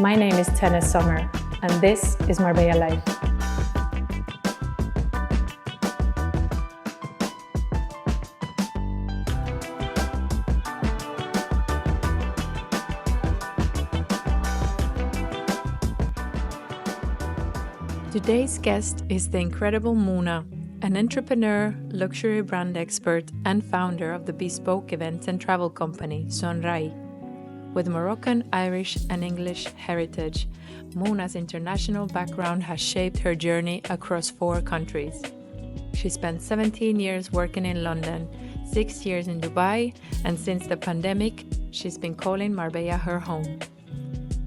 My name is Tennis Sommer, and this is Marbella Life. Today's guest is the incredible Mouna, an entrepreneur, luxury brand expert, and founder of the Bespoke events and travel company, SÖNRAI. With Moroccan, Irish, and English heritage, Mouna's international background has shaped her journey across 4 countries. She spent 17 years working in London, 6 years in Dubai, and since the pandemic, she's been calling Marbella her home.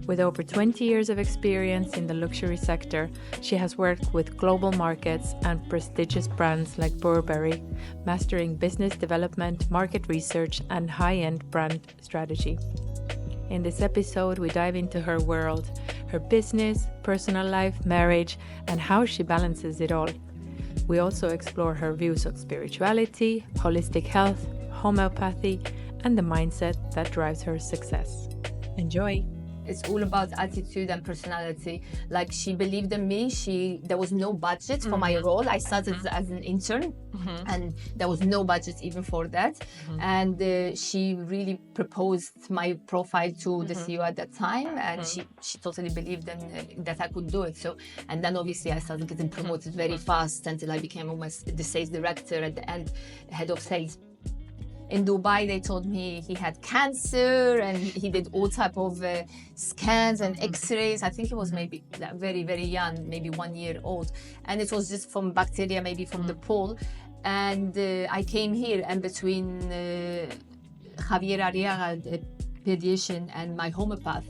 With over 20 years of experience in the luxury sector, she has worked with global markets and prestigious brands like Burberry, mastering business development, market research, and high-end brand strategy. In this episode, we dive into her world, her business, personal life, marriage, and how she balances it all. We also explore her views on spirituality, holistic health, homeopathy, and the mindset that drives her success. Enjoy! It's all about attitude and personality. Like, she believed in me. There was no budget for my role. I started as an intern, and there was no budget even for that. And she really proposed my profile to the CEO at that time, and she totally believed in that I could do it. So, and then obviously I started getting promoted very fast until I became almost the sales director, at the end head of sales. In Dubai, they told me he had cancer, and he did all type of scans and x-rays. I think he was maybe very, very young, maybe 1 year old. And it was just from bacteria, maybe from the pool. And I came here, and between Javier Arriaga, the pediatrician, and my homeopath,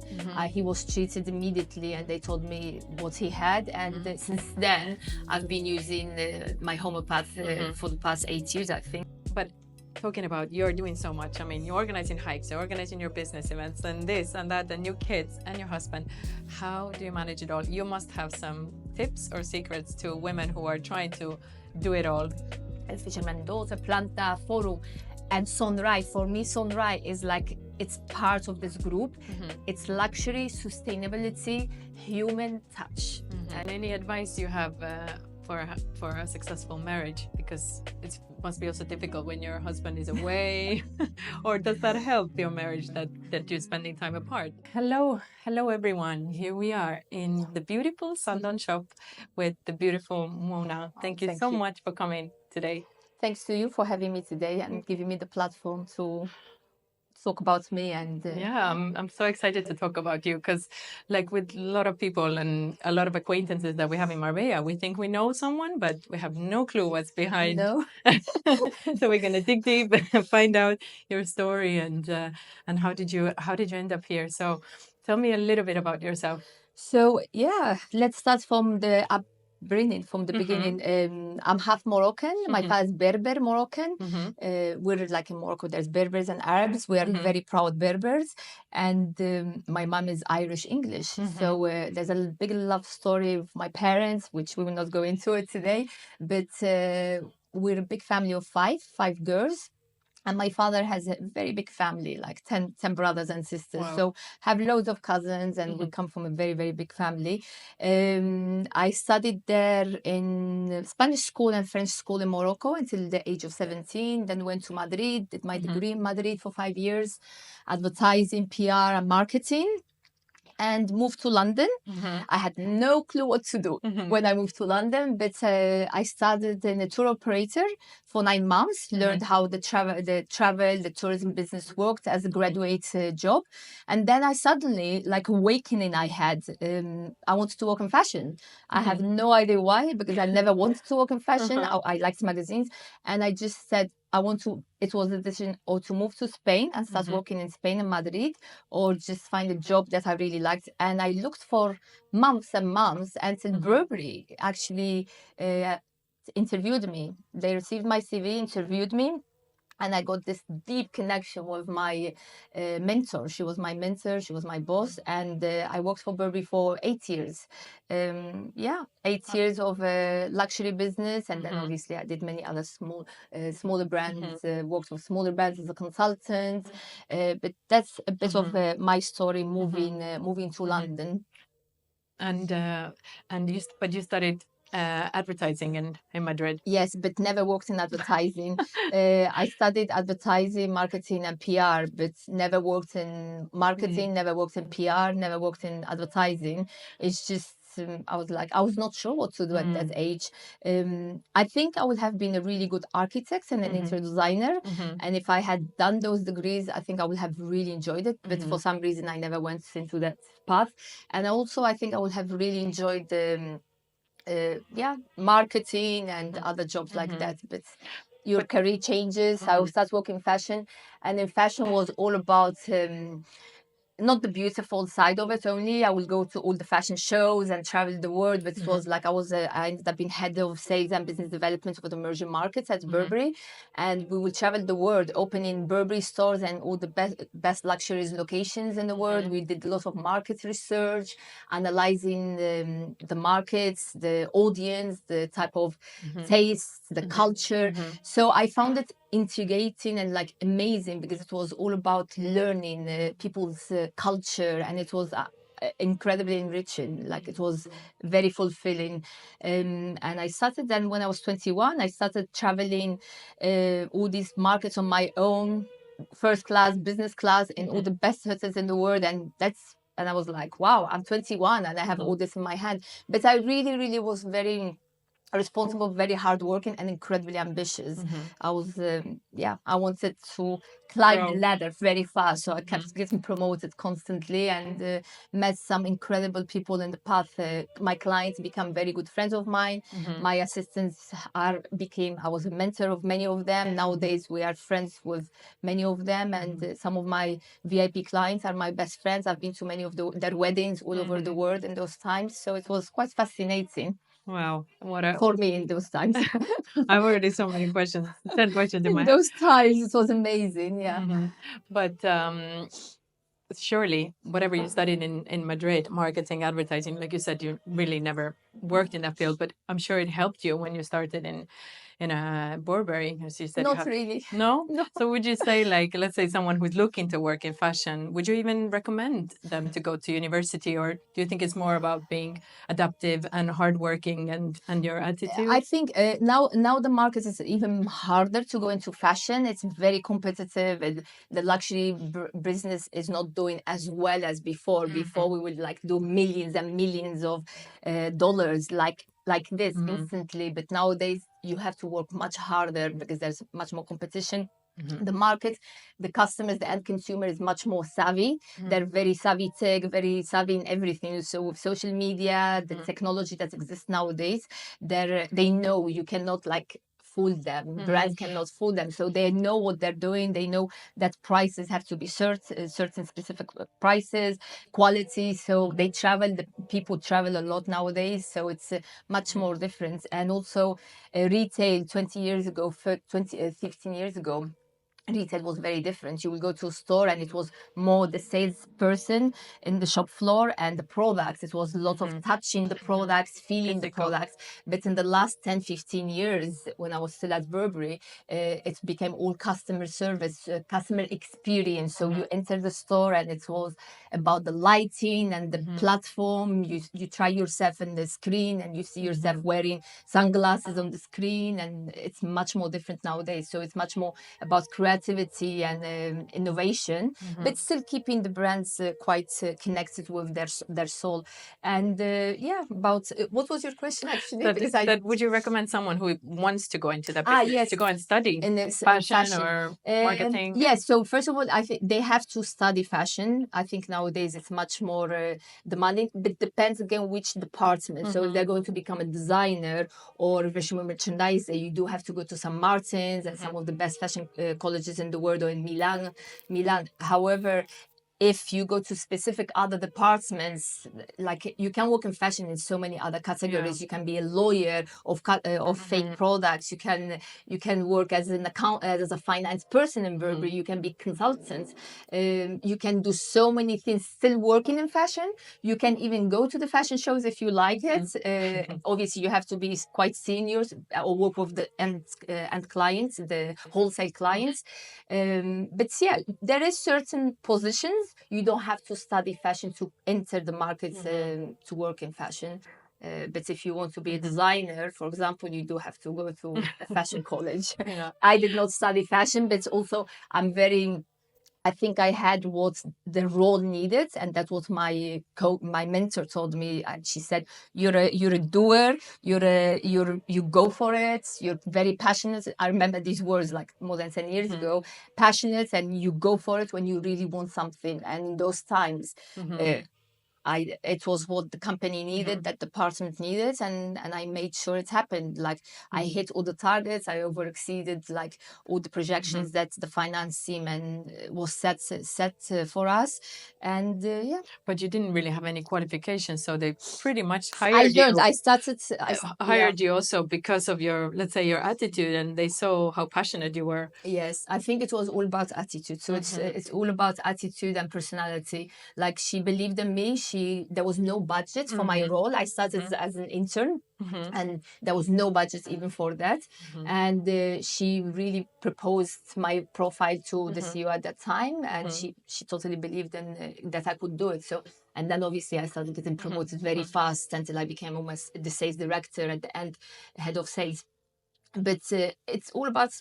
he was treated immediately, and they told me what he had. And since then, I've been using my homeopath for the past 8 years, I think. But talking about, you're doing so much. I mean, you're organizing hikes, you're organizing your business events, and this and that, and your kids and your husband. How do you manage it all? You must have some tips or secrets to women who are trying to do it all. Mendoza, Planta, Forum, and SÖNRAI. For me, SÖNRAI is like, it's part of this group. It's luxury, sustainability, human touch. And any advice you have for a successful marriage? Because it must be also difficult when your husband is away. Or does that help your marriage that you're spending time apart? Hello everyone. Here we are in the beautiful Sundon shop with the beautiful Mouna. Thank you so much for coming today. Thanks to you for having me today and giving me the platform to talk about me. And yeah, I'm so excited to talk about you, because like with a lot of people and a lot of acquaintances that we have in Marbella, we think we know someone, but we have no clue what's behind. No. So we're gonna dig deep and find out your story and how did you end up here. So tell me a little bit about yourself. So yeah, let's start from the upbringing, from the beginning. I'm half Moroccan. My father is Berber Moroccan. We're like in Morocco, there's Berbers and Arabs. We are very proud Berbers. And my mom is Irish English. So there's a big love story of my parents, which we will not go into it today. But we're a big family of five girls. And my father has a very big family, like 10 brothers and sisters. Wow. So have loads of cousins, and we come from a very, very big family. I studied there in Spanish school and French school in Morocco until the age of 17. Then went to Madrid, did my degree in Madrid for 5 years, advertising, PR, and marketing. And moved to London. I had no clue what to do when I moved to London, but I started in a tour operator for 9 months, learned how the tourism business worked as a graduate job. And then I suddenly, like awakening I had, I wanted to work in fashion. I have no idea why, because I never wanted to work in fashion. I liked magazines. And I just said, it was a decision or to move to Spain and start working in Spain and Madrid, or just find a job that I really liked. And I looked for months and months until Burberry actually interviewed me. They received my CV, interviewed me. And I got this deep connection with my mentor. She was my mentor. She was my boss, and I worked for Burberry for 8 years. 8 years of luxury business, and then obviously I did many other smaller brands. Worked with smaller brands as a consultant. But that's a bit of my story moving to London. But you studied advertising in Madrid. Yes, but never worked in advertising. I studied advertising, marketing, and PR, but never worked in marketing, never worked in PR, never worked in advertising. It's just I was not sure what to do at that age. I think I would have been a really good architect and an interior designer. And if I had done those degrees, I think I would have really enjoyed it. But for some reason, I never went into that path. And also, I think I would have really enjoyed marketing and other jobs like that. But your career changes. I started working in fashion, and in fashion was all about not the beautiful side of it only. I will go to all the fashion shows and travel the world, but it was like I ended up being head of sales and business development for the emerging markets at Burberry, and we will travel the world, opening Burberry stores and all the best luxury locations in the world. We did a lot of market research, analyzing the markets, the audience, the type of taste, the culture. So I found it integrating and like amazing, because it was all about learning people's culture, and it was incredibly enriching. Like, it was very fulfilling. And I started then when I was 21. I started traveling all these markets on my own, first class, business class, in all the best hotels in the world. And I was like, wow, I'm 21 and I have all this in my hand. But I really, really was very responsible, very hardworking, and incredibly ambitious. I was, I wanted to climb the ladder very fast, so I kept getting promoted constantly, and met some incredible people in the path. My clients become very good friends of mine. My assistants I was a mentor of many of them. Nowadays, we are friends with many of them, and some of my VIP clients are my best friends. I've been to many of their weddings all over the world in those times, so it was quite fascinating. Wow, for me in those times. I've already so many questions. 10 questions in my In those times, it was amazing. Yeah. But surely, whatever you studied in Madrid, marketing, advertising, like you said, you really never worked in that field. But I'm sure it helped you when you started in Burberry, as you said. Not really. No? No. So would you say, like, let's say someone who's looking to work in fashion, would you even recommend them to go to university, or do you think it's more about being adaptive and hardworking and your attitude? I think now the market is even harder to go into fashion. It's very competitive, and the luxury business is not doing as well as before. Before, we would like do millions and millions of dollars like this instantly, but nowadays you have to work much harder because there's much more competition. The market, the customers, the end consumer is much more savvy. They're very savvy tech, very savvy in everything. So with social media, the technology that exists nowadays, they know you cannot like fool them. Brands cannot fool them. So they know what they're doing. They know that prices have to be certain specific prices, quality. So they travel. The people travel a lot nowadays. So it's much more different. And also retail 15 years ago, retail was very different. You will go to a store and it was more the salesperson in the shop floor and the products. It was a lot of touching the products, feeling the products. But in the last 10, 15 years, when I was still at Burberry, it became all customer service, customer experience. So you enter the store and it was about the lighting and the platform. You try yourself in the screen and you see yourself wearing sunglasses on the screen, and it's much more different nowadays. So it's much more about creativity and innovation, but still keeping the brands quite connected with their soul. And about what was your question actually? Would you recommend someone who wants to go into that business to go and study fashion or marketing? Yes. So first of all, I think they have to study fashion. I think nowadays it's much more demanding, but depends again which department. So if they're going to become a designer or visual merchandiser, you do have to go to some Martins and some of the best fashion colleges in the world, or in Milan. However, if you go to specific other departments, like you can work in fashion in so many other categories. You can be a lawyer of fake products. You can work as an as a finance person in Burberry. You can be consultant. You can do so many things still working in fashion. You can even go to the fashion shows if you like it. Obviously, you have to be quite seniors or work with the end clients, the wholesale clients. But yeah, there is certain positions. You don't have to study fashion to enter the markets to work in fashion. But if you want to be a designer, for example, you do have to go to a fashion college. I did not study fashion, but also I think I had what the role needed, and that's what my mentor told me. And she said, "You're a doer. You go for it. You're very passionate." I remember these words like more than 10 years ago. Passionate, and you go for it when you really want something. And in those times, it was what the company needed, that department needed, and I made sure it happened. Like I hit all the targets, I over exceeded like all the projections that the finance team and was set for us, and yeah. But you didn't really have any qualifications, so they pretty much I hired learned. you. I started. Hired you also because of your, let's say, your attitude, and they saw how passionate you were. Yes, I think it was all about attitude. So it's all about attitude and personality. Like she believed in me. There was no budget for my role. I started as an intern, and there was no budget even for that. And she really proposed my profile to the CEO at that time, and she totally believed in that I could do it. So. And then obviously I started getting promoted very fast until I became almost the sales director at the end, head of sales. But it's all about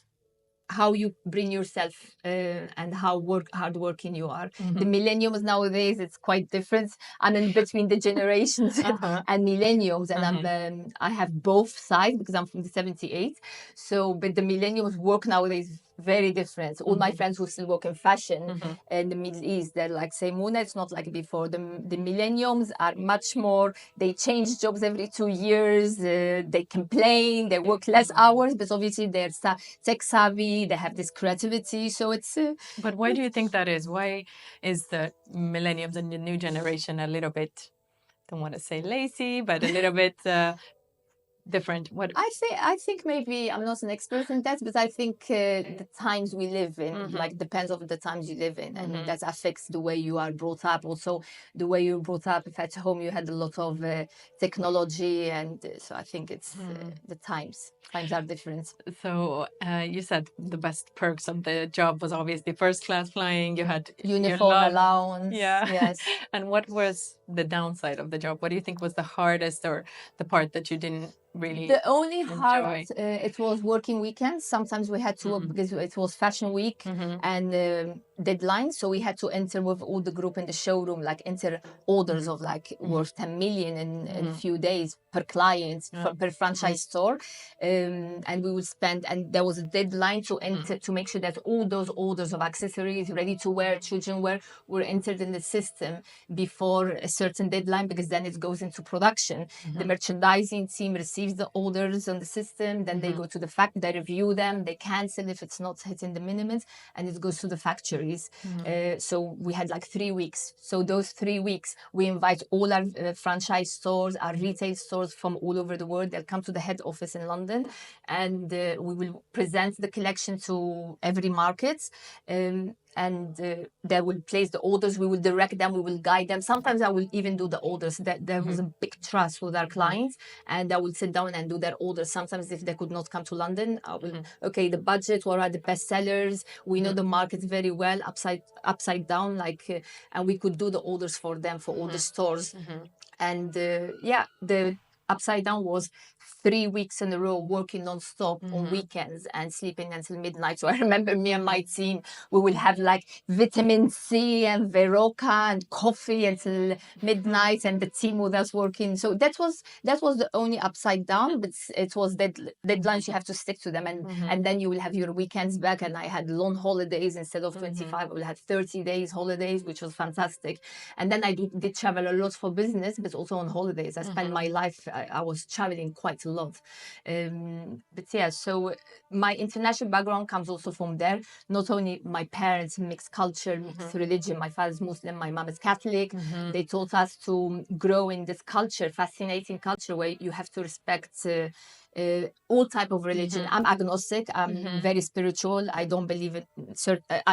how you bring yourself and how hardworking you are. The millennials nowadays, it's quite different. I'm in between the generations and millennials, and I have both sides because I'm from the 78. So, but the millennials work nowadays very different. All my friends who still work in fashion in the Middle East, they're like, say, Mouna, it's not like before. The millennials are much more, they change jobs every 2 years, they complain, they work less hours, but obviously they're tech savvy, they have this creativity. So it's... But why do you think that is? Why is the millennials and the new generation a little bit, don't want to say lazy, but a little bit... different? What I think maybe I'm not an expert in that, but I think the times we live in, like depends on the times you live in, and that affects the way you are brought up. Also, the way you're brought up. If at home you had a lot of technology, and so I think it's the times. Times are different. So you said the best perks of the job was obviously first class flying. You had uniform allowance. Yeah. Yes. And what was the downside of the job? What do you think was the hardest, or the part that you didn't really the only enjoy? hard it was working weekends. Sometimes we had to work because it was fashion week and deadlines, so we had to enter with all the group in the showroom, like enter orders of like worth 10 million in a few days per client, per franchise store, and we would spend, and there was a deadline to enter to make sure that all those orders of accessories, ready to wear, children wear, were entered in the system before a certain deadline, because then it goes into production. The merchandising team receives the orders on the system, then they go to the factory, they review them, they cancel if it's not hitting the minimums, and it goes to the factories. So we had like 3 weeks. So those 3 weeks, we invite all our franchise stores, our retail stores from all over the world. They'll come to the head office in London, and we will present the collection to every market. And they will place the orders, we will direct them, we will guide them. Sometimes I will even do the orders. That there was a big trust with our clients, and I will sit down and do their orders. Sometimes if they could not come to London, I will, okay, the budget, what are the best sellers? We know the market very well, upside down, like, and we could do the orders for them, for all the stores. And yeah, the upside down was 3 weeks in a row working non-stop on weekends and sleeping until midnight. So I remember me and my team, we will have like vitamin C and Veroca and coffee until midnight, and the team with us working. So that was the only upside down, but it was deadlines, you have to stick to them, and then you will have your weekends back. And I had long holidays instead of 25, I will have 30 days holidays, which was fantastic. And then I did travel a lot for business, but also on holidays. I spent my life I was traveling quite a lot. But yeah, so my international background comes also from there. Not only my parents, mixed culture, mixed religion. My father's Muslim, my mom is Catholic. They taught us to grow in this culture, fascinating culture, where you have to respect all type of religion. I'm agnostic. I'm very spiritual. I don't believe in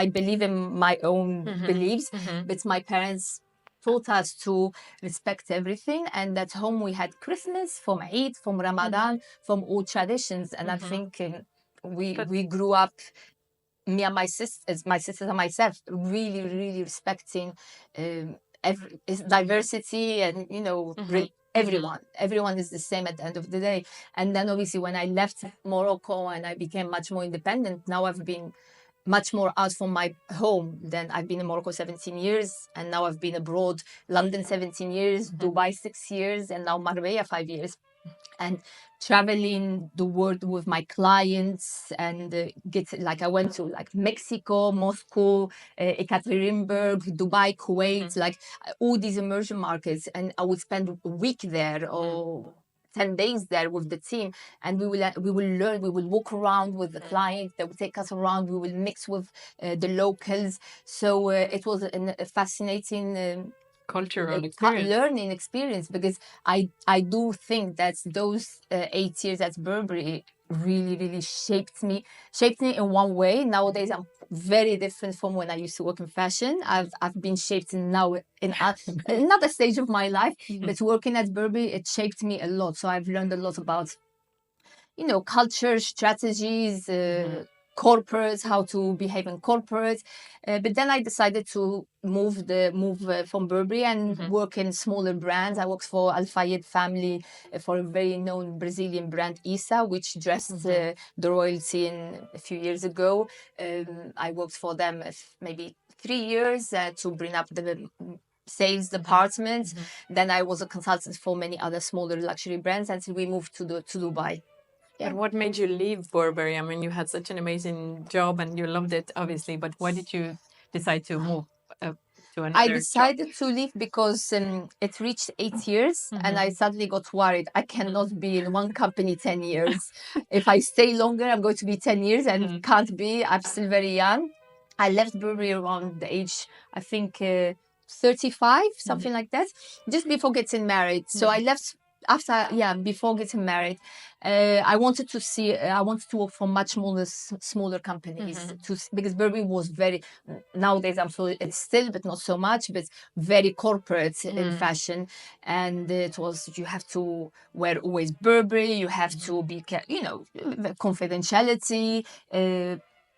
I believe in my own beliefs, but my parents taught us to respect everything. And at home we had Christmas, from Eid, from Ramadan, from all traditions. And I think we grew up, me and my sisters and myself, really, really respecting diversity, and everyone is the same at the end of the day. And then obviously when I left Morocco and I became much more independent, now I've been much more out from my home. Then I've been in Morocco 17 years, and now I've been abroad, London 17 years, Dubai 6 years, and now Marbella 5 years. And traveling the world with my clients, and I went to like Mexico, Moscow, Ekaterinburg, Dubai, Kuwait, like all these emerging markets, and I would spend a week there or 10 days there with the team, and we will learn, we will walk around with the client, they will take us around, we will mix with the locals. So it was a fascinating cultural experience, learning experience, because I do think that those 8 years at Burberry really, really shaped me in one way. Nowadays I'm very different from when I used to work in fashion. I've been shaped now in another stage of my life, but working at Burberry, it shaped me a lot. So I've learned a lot about culture, strategies, corporates, how to behave in corporates. But then I decided to move from Burberry and work in smaller brands. I worked for Al Fayed family, for a very known Brazilian brand, Issa, which dressed the royalty a few years ago. I worked for them maybe 3 years to bring up the sales department. Then I was a consultant for many other smaller luxury brands until we moved to Dubai. Yeah. But what made you leave Burberry? I mean, you had such an amazing job and you loved it, obviously. But why did you decide to move to another I decided job? to leave because it reached 8 years, and I suddenly got worried. I cannot be in one company 10 years. If I stay longer, I'm going to be 10 years and can't be. I'm still very young. I left Burberry around the age, I think, 35, something like that, just before getting married. So I left before getting married. I wanted to work for much smaller companies, because Burberry was very, nowadays it's still, but not so much, but very corporate in fashion. And it was, you have to wear always Burberry, you have to be, the confidentiality,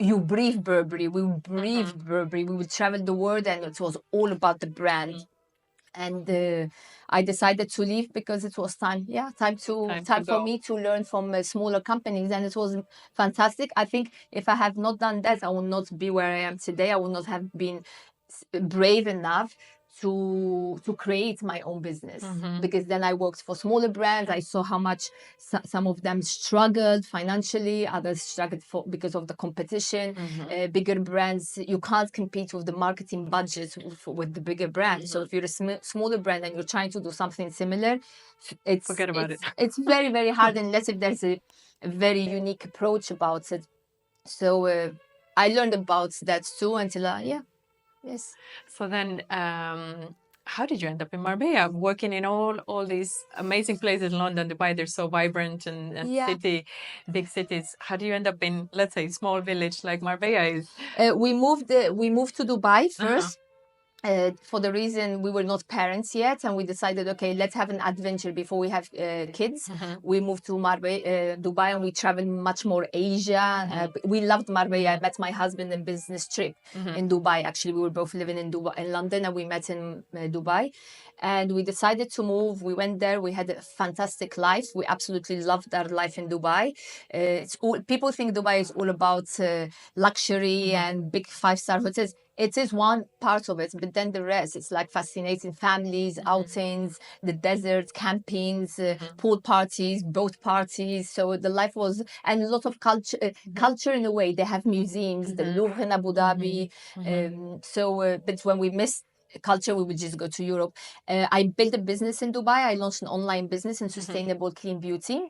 you breathe Burberry, we would breathe Burberry, we would travel the world, and it was all about the brand. And I decided to leave because it was time for me to learn from smaller companies, and it was fantastic. I think if I had not done that, I would not be where I am today. I would not have been brave enough to create my own business, because then I worked for smaller brands. I saw how much some of them struggled financially, others struggled because of the competition. Bigger brands, you can't compete with the marketing budgets with the bigger brands. So if you're a smaller brand and you're trying to do something similar, Forget about it. It's very, very hard, unless if there's a very unique approach about it. So I learned about that too until yes. So then, how did you end up in Marbella, working in all these amazing places? London, Dubai, they're so vibrant and big cities. How do you end up in, let's say, small village like Marbella is? We moved to Dubai first. For the reason we were not parents yet, and we decided, okay, let's have an adventure before we have kids. We moved to Marbella, Dubai, and we traveled much more Asia. We loved Marbella. I met my husband in business trip in Dubai. Actually, we were both living in London, and we met in Dubai. And we decided to move. We went there. We had a fantastic life. We absolutely loved our life in Dubai. People think Dubai is all about luxury and big 5-star hotels. It is one part of it, but then the rest, it's like fascinating families, outings, the desert, campings, pool parties, boat parties. So the life was, and a lot of culture in a way. They have museums, the Louvre in Abu Dhabi. But when we missed culture, we would just go to Europe. I built a business in Dubai. I launched an online business in sustainable clean beauty.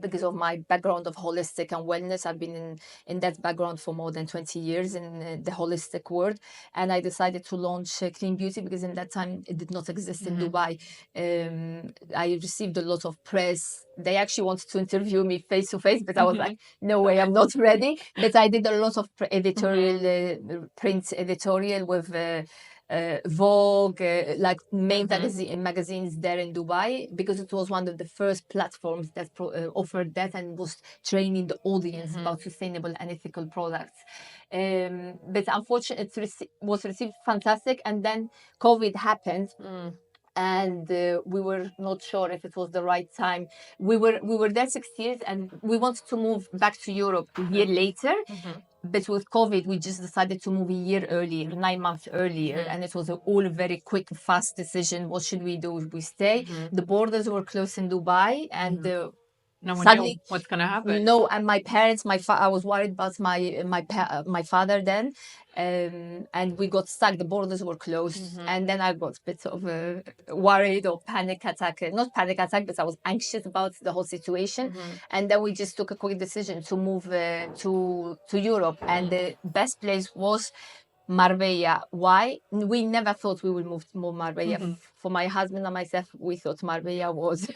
Because of my background of holistic and wellness. I've been in that background for more than 20 years in the holistic world. And I decided to launch clean beauty because in that time it did not exist in Dubai. I received a lot of press. They actually wanted to interview me face to face, but I was like, no way, I'm not ready. But I did a lot of editorial, print editorial with Vogue, like main magazines there in Dubai, because it was one of the first platforms that offered that and was training the audience about sustainable and ethical products. But unfortunately, it was received fantastic, and then COVID happened. And we were not sure if it was the right time. We were there 6 years, and we wanted to move back to Europe a year later. But with COVID, we just decided to move a year earlier, 9 months earlier. And it was all a very quick, fast decision. What should we do? We stay. The borders were closed in Dubai, and no one suddenly, knew what's going to happen. no, and my parents, I was worried about my father then, and we got stuck. The borders were closed, and then I got a bit of worried or panic attack. Not panic attack, but I was anxious about the whole situation. And then we just took a quick decision to move to Europe, and the best place was Marbella. Why? We never thought we would move to Marbella. For my husband and myself, we thought Marbella was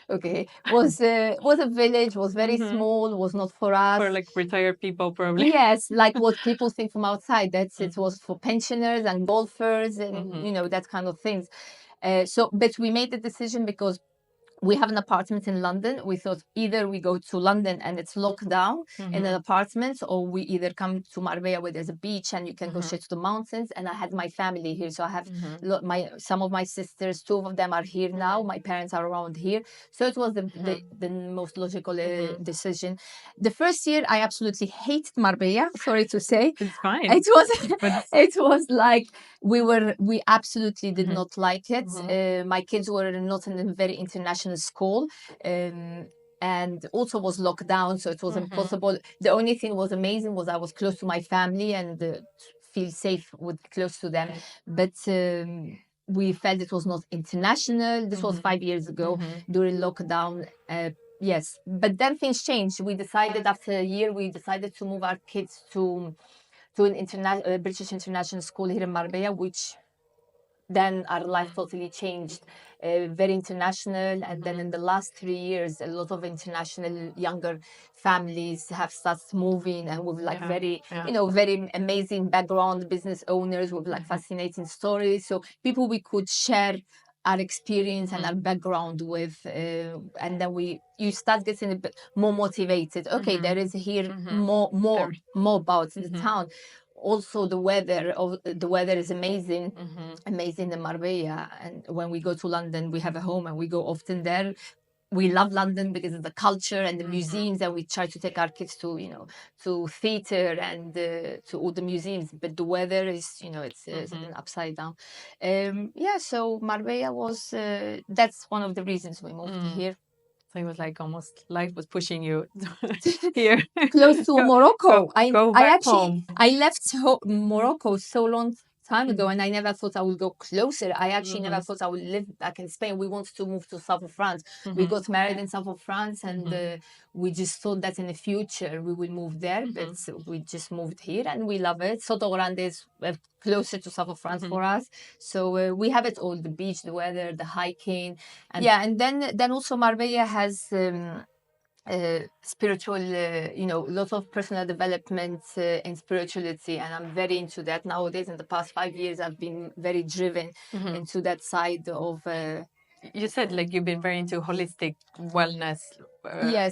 was a village, was very small, was not for us. For like retired people, probably. Yes, like what people think from outside. That's it was for pensioners and golfers and that kind of things. But we made the decision because we have an apartment in London. We thought either we go to London and it's locked down in an apartment, or we either come to Marbella where there's a beach and you can go straight to the mountains. And I had my family here, so I have some of my sisters. 2 of them are here now. My parents are around here, so it was the most logical decision. The first year, I absolutely hated Marbella. Sorry to say, It's fine. It was like we absolutely did not like it. My kids were not in a very international school, and also was locked down, so it was impossible. The only thing was amazing was I was close to my family and feel safe with close to them. But we felt it was not international. This was 5 years ago during lockdown. Yes, but then things changed. We decided after a year, to move our kids to an British international school here in Marbella, which then our life totally changed. Very international, and then in the last 3 years, a lot of international younger families have started moving, and with like very amazing background, business owners with like fascinating stories. So people we could share our experience and our background with, and then you start getting a bit more motivated. Okay, there is here more about the town. Also, the weather is amazing in Marbella. And when we go to London, we have a home and we go often there. We love London because of the culture and the museums, and we try to take our kids to to theater and to all the museums. But the weather is it's upside down. So Marbella was that's one of the reasons we moved here. So it was like almost life was pushing you here. Close to Morocco. Home. I left Morocco so long time ago, and I never thought I would go closer. I actually never thought I would live back in Spain. We wanted to move to south of France. We got married in south of France, and we just thought that in the future we would move there, but we just moved here and we love it. Soto Grande is closer to south of France for us, so we have it all: the beach, the weather, the hiking, and then also Marbella has spiritual, lots of personal development and spirituality, and I'm very into that nowadays. In the past 5 years, I've been very driven into that side of. You said like you've been very into holistic wellness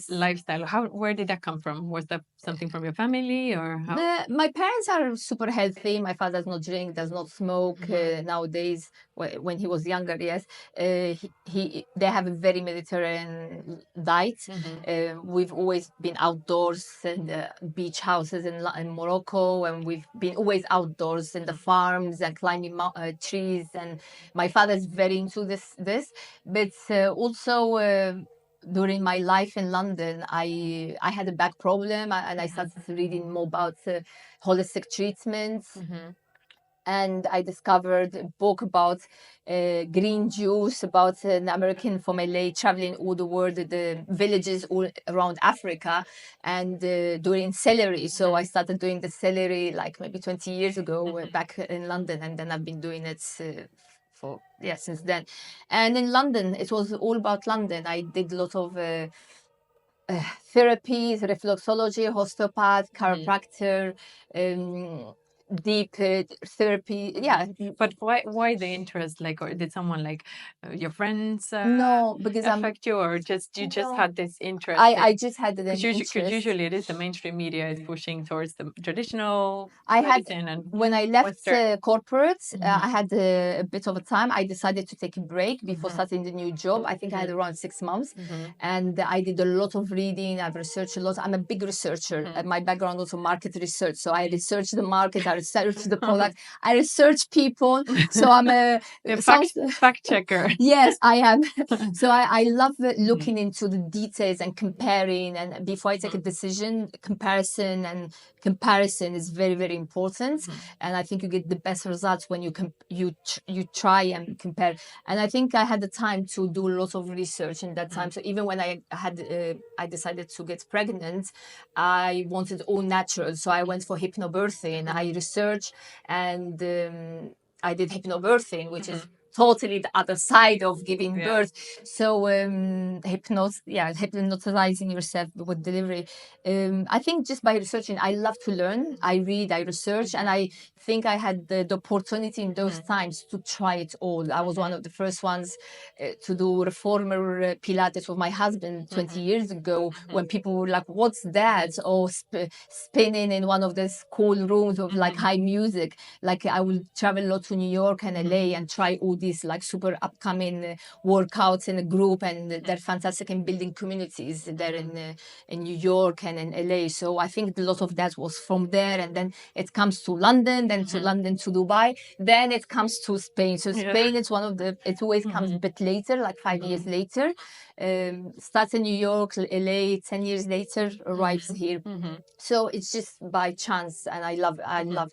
lifestyle. Where did that come from? Was that something from your family, or how? My parents are super healthy. My father does not drink, does not smoke nowadays. When he was younger, yes, they have a very Mediterranean diet. We've always been outdoors in the beach houses in Morocco, and we've been always outdoors in the farms and climbing trees. And my father is very into this, but also. During my life in London, I had a back problem, and I started reading more about holistic treatments. and I discovered a book about green juice, about an American from LA traveling all the world, the villages all around Africa, and doing celery. So I started doing the celery like maybe 20 years ago back in London, and then I've been doing it since then. And in London, it was all about London. I did a lot of therapies, reflexology, osteopath, chiropractor, deep therapy. Yeah. But why the interest? Like, or did someone like your friends No, because affect you, or just you just No. had this interest? I just had an Because interest. usually it is the mainstream media is pushing towards the traditional I had medicine and when I left Western. corporate, I had a bit of a time. I decided to take a break before starting the new job. I think I had around 6 months, and I did a lot of reading. I've researched a lot. I'm a big researcher. My background also market research, so I research the market, I research the product, I research people. So I'm a fact checker. Yes, I am. So I love looking into the details and comparing. And before I take a decision, comparison is very, very important. And I think you get the best results when you try and compare. And I think I had the time to do a lot of research in that time. So even when I decided to get pregnant, I wanted all natural. So I went for hypnobirthing. I researched and I did hypnobirthing, which is totally the other side of giving birth. So hypnotizing yourself with delivery. I think just by researching, I love to learn. I read, I research, and I think I had the opportunity in those times to try it all. I was one of the first ones to do reformer Pilates with my husband 20 years ago, when people were like, "What's that?" Or spinning in one of those cool rooms with like high music. Like I will travel a lot to New York and LA and try all these like super upcoming workouts in a group, and they're fantastic in building communities there in New York and in LA. So I think a lot of that was from there, and then it comes to London, then to London to Dubai, then it comes to Spain. So Spain is one of it always comes a bit later, like 5 years later. Starts in New York, LA, 10 years later arrives here. So it's just by chance, and I love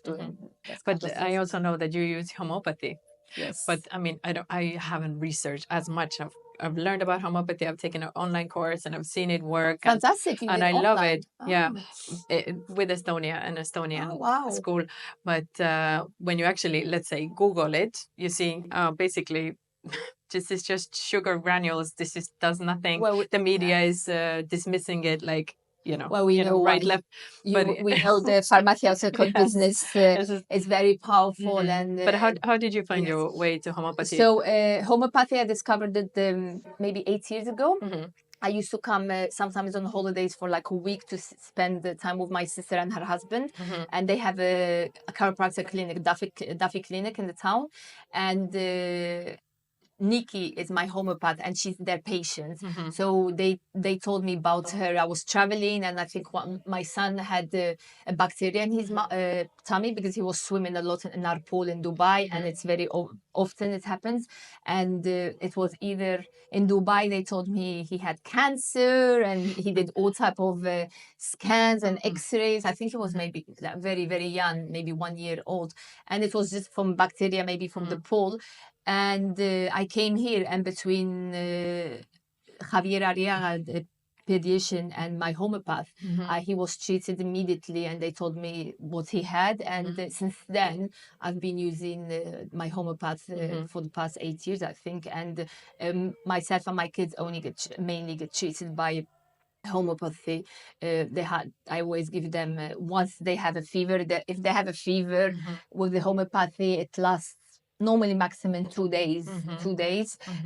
doing that. But I also know that you use homeopathy. Yes. But I mean, I haven't researched as much. I've learned about homeopathy. I've taken an online course and I've seen it work. Fantastic. And I love it. Yeah. With Estonian school. But when you actually, let's say, Google it, you see basically this is just sugar granules. Does nothing. Well, the media is dismissing it like, well, we know right, left. We know the pharmaceutical business is very powerful. But how did you find your way to homeopathy? So homeopathy, I discovered it maybe 8 years ago. I used to come sometimes on holidays for like a week to spend the time with my sister and her husband. And they have a chiropractic clinic, Duffy Clinic in the town. And Nikki is my homeopath, and she's their patient. So they told me about her. I was traveling, and I think my son had a bacteria in his tummy because he was swimming a lot in our pool in Dubai, and it's very often it happens. And it was either in Dubai, they told me he had cancer, and he did all type of scans and X-rays. I think he was maybe very, very young, maybe 1 year old, and it was just from bacteria, maybe from the pool. And I came here, and between Javier Arriaga, the pediatrician, and my homeopath, he was treated immediately, and they told me what he had. And since then, I've been using my homeopath for the past 8 years, I think. And myself and my kids mainly get treated by homeopathy. I always give them once they have a fever. If they have a fever with the homeopathy, it lasts normally maximum 2 days,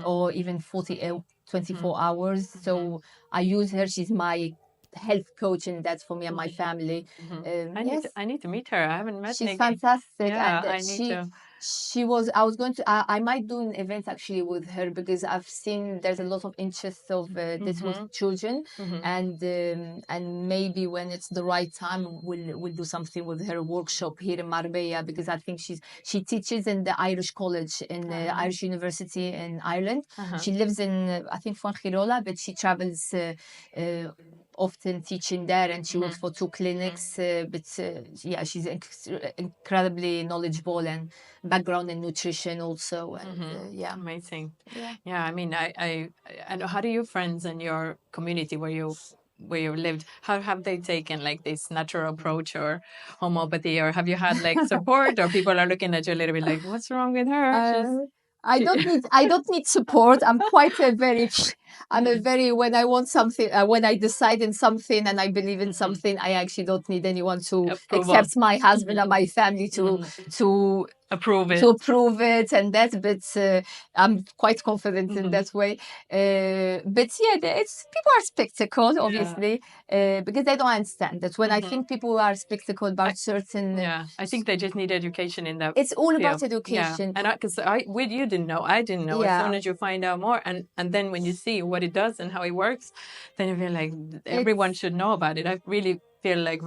or even 24 hours. So I use her. She's my health coach, and that's for me and my family. I need to meet her. I haven't met. She's fantastic. Yeah, and I need to. I might do an event actually with her, because I've seen there's a lot of interest of this with children, and maybe when it's the right time, we'll do something with her workshop here in Marbella, because I think she teaches in the Irish College in Irish University in Ireland. She lives in I think Fuengirola, but she travels often teaching there, and she works for 2 clinics. Yeah, she's incredibly knowledgeable and background in nutrition also. And yeah, amazing. yeah. Yeah, I mean, I and how do your friends and your community where you lived, how have they taken like this natural approach or homeopathy, or have you had like support, or people are looking at you a little bit like, what's wrong with her? I don't need support. I'm quite a very when I want something, when I decide in something and I believe in something, I actually don't need anyone to Approval. except my husband and my family to Approve it. to approve it and that. But I'm quite confident in that way. But yeah, it's people are skeptical, obviously, because they don't understand that when I think people are skeptical about certain. I think they just need education in that. It's all about field. education. Yeah, and because you didn't know, I didn't know. Yeah. As soon as you find out more, and then when you see what it does and how it works, then you feel like everyone should know about it. I really feel like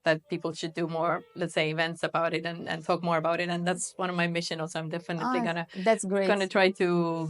that people should do more, let's say, events about it and talk more about it. And that's one of my missions. Also, I'm definitely that's great. gonna try to,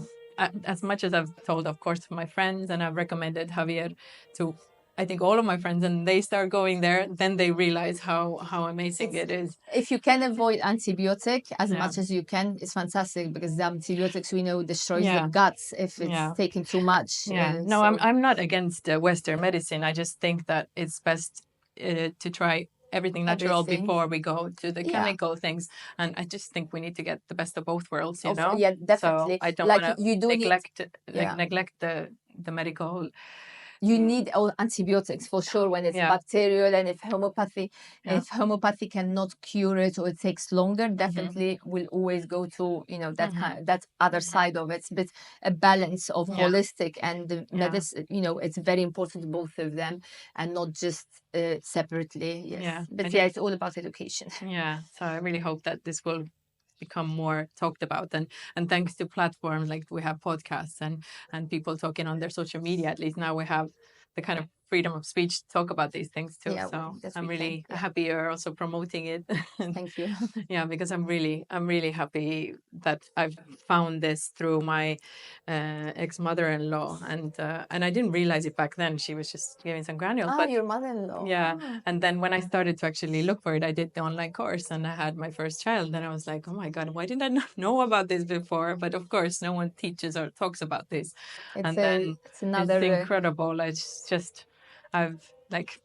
as much as I've told, of course, to my friends, and I've recommended Javier to, I think, all of my friends, and they start going there, then they realize how amazing it is. If you can avoid antibiotic as much as you can, it's fantastic, because the antibiotics, we know, destroys the guts if it's taken too much. No, I'm not against Western medicine. I just think that it's best to try everything natural before we go to the chemical things. And I just think we need to get the best of both worlds, you know? Yeah, definitely. So I don't want to neglect the medical. You need all antibiotics for sure when it's bacterial, and if homeopathy cannot cure it, or it takes longer, definitely we'll always go to that other side of it. But a balance of holistic and the medicine, it's very important, both of them, and not just separately. Yes. But it's all about education. Yeah, so I really hope that this will become more talked about, and thanks to platforms like we have podcasts and people talking on their social media, at least now we have the kind of freedom of speech to talk about these things too. So I'm really happy you're also promoting it. Thank you. Yeah, because I'm really happy that I've found this through my ex-mother-in-law, and I didn't realize it back then. She was just giving some granules. But your mother-in-law. Yeah, and then when I started to actually look for it, I did the online course, and I had my first child, and I was like, oh my God, why did I not know about this before? But of course, no one teaches or talks about this. It's incredible. It's just,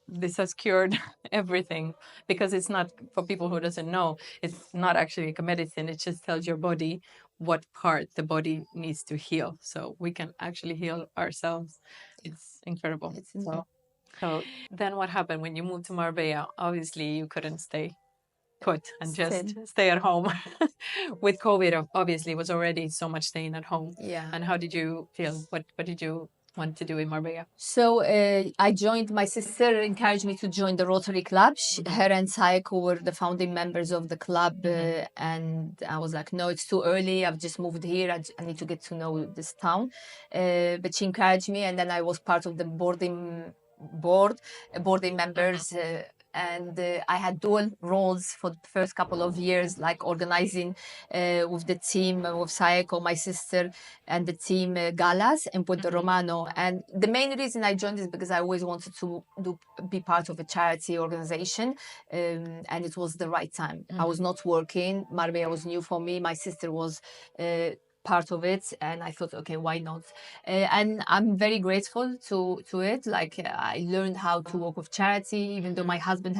this has cured everything, because it's not, for people who doesn't know, it's not actually like a medicine. It just tells your body what part the body needs to heal, so we can actually heal ourselves. It's incredible. So then what happened when you moved to Marbella? Obviously, you couldn't stay put and just stay at home. With COVID, obviously, it was already so much staying at home. Yeah. And how did you feel? What did you want to do in Marbella? So I joined, my sister encouraged me to join the Rotary Club. Her and Sayako were the founding members of the club. And I was like, no, it's too early. I've just moved here. I need to get to know this town. But she encouraged me. And then I was part of the boarding members. And I had dual roles for the first couple of years, like organizing with the team, with Sayako, my sister, and the team galas in Puerto Romano. And the main reason I joined is because I always wanted to be part of a charity organization, and it was the right time. I was not working. Marbella was new for me. My sister was part of it, and I thought, okay, why not? And I'm very grateful to it. Like, I learned how to work with charity, even though my husband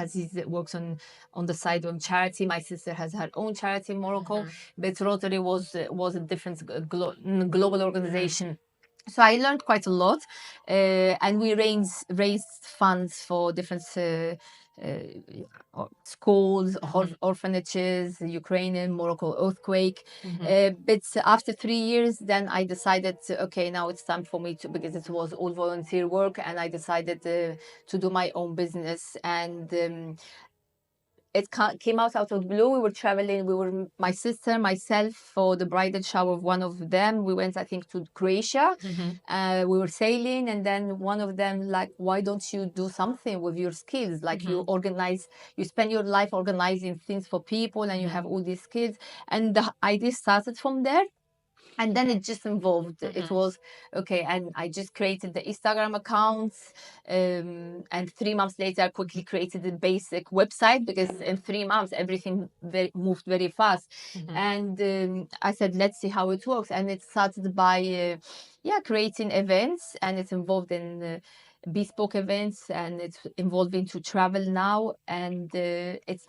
works on the side of charity. My sister has her own charity in Morocco, but Rotary was a different global organization. So I learned quite a lot, and we raised funds for different schools, orphanages, Ukrainian, Morocco earthquake. But after 3 years, then I decided, okay, now it's time for me to, because it was all volunteer work, and I decided to do my own business. And it came out of the blue. We were traveling. My sister, myself, for the bridal shower of one of them. We went, I think, to Croatia. We were sailing, and then one of them, like, why don't you do something with your skills? Like, you spend your life organizing things for people, and you have all these skills. And the idea started from there. And then it just evolved. It was okay, and I just created the Instagram accounts, and 3 months later I quickly created the basic website, because in 3 months everything moved very fast. And I said, let's see how it works. And it started by creating events, and it's involved in bespoke events, and it's involved into travel now. And it's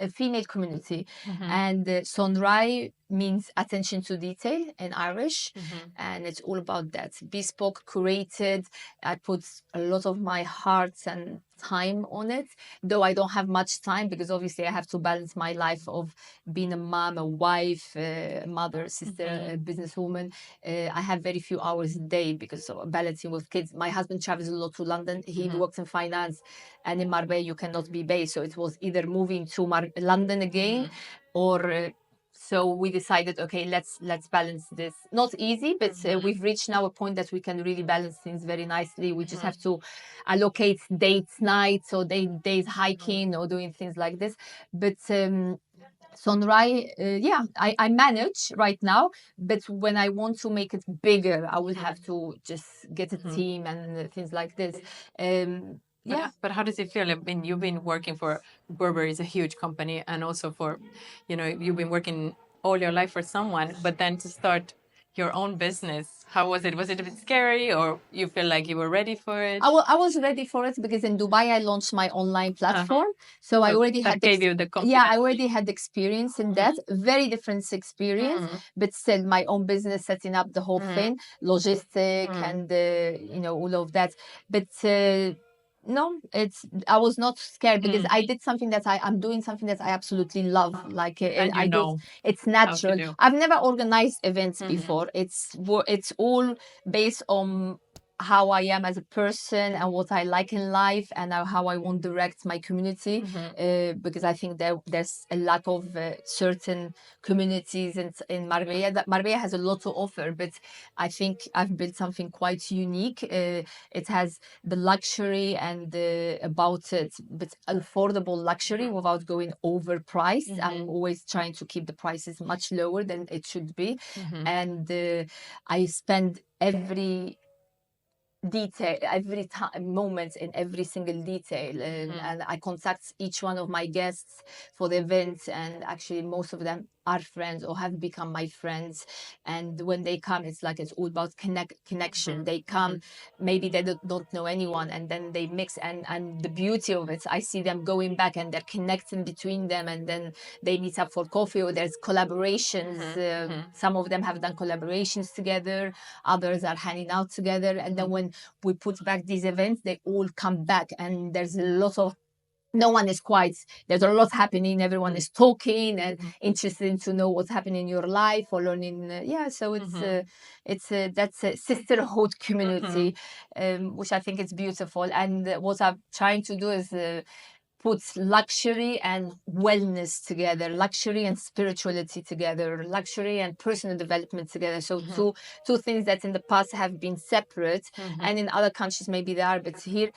a female community. And SÖNRAI means attention to detail in Irish. And it's all about that. Bespoke, curated. I put a lot of my heart and time on it, though I don't have much time, because obviously I have to balance my life of being a mom, a wife, a mother, sister, a businesswoman. I have very few hours a day because of balancing with kids. My husband travels a lot to London. He works in finance, and in Marbella you cannot be based, so it was either moving to London again, or so we decided, okay, let's balance this. Not easy, but we've reached now a point that we can really balance things very nicely. We just have to allocate dates, nights, or days hiking or doing things like this. But SÖNRAI, I manage right now, but when I want to make it bigger, I will have to just get a team and things like this. But how does it feel? I mean, you've been working for Burberry, is a huge company, and also for, you've been working all your life for someone, but then to start your own business, how was it? Was it a bit scary, or you feel like you were ready for it? I was ready for it, because in Dubai I launched my online platform, so I already that had gave you the confidence. Yeah, I already had experience in that. Very different experience, but still my own business, setting up the whole thing, logistic, and all of that. But no, I was not scared, because I did something that I'm doing something that I absolutely love. Like it's natural. I've never organized events before. It's all based on how I am as a person and what I like in life, and how I want to direct my community, because I think there's a lack of certain communities in Marbella. That Marbella has a lot to offer, but I think I've built something quite unique. It has the luxury and about it, but affordable luxury without going overpriced. I'm always trying to keep the prices much lower than it should be. And I spend every detail, every time, moment in every single detail, and I contact each one of my guests for the event, and actually most of them are friends or have become my friends. And when they come, it's all about connection. They come, maybe they don't know anyone, and then they mix, and the beauty of it, I see them going back and they're connecting between them, and then they meet up for coffee, or there's collaborations. Some of them have done collaborations together, others are hanging out together, and then when we put back these events, they all come back, and there's a lot of, no one is quiet. There's a lot happening. Everyone is talking and interested to know what's happening in your life, or learning. So that's a sisterhood community, which I think is beautiful. And what I'm trying to do is put luxury and wellness together, luxury and spirituality together, luxury and personal development together. So two things that in the past have been separate, and in other countries maybe they are, but here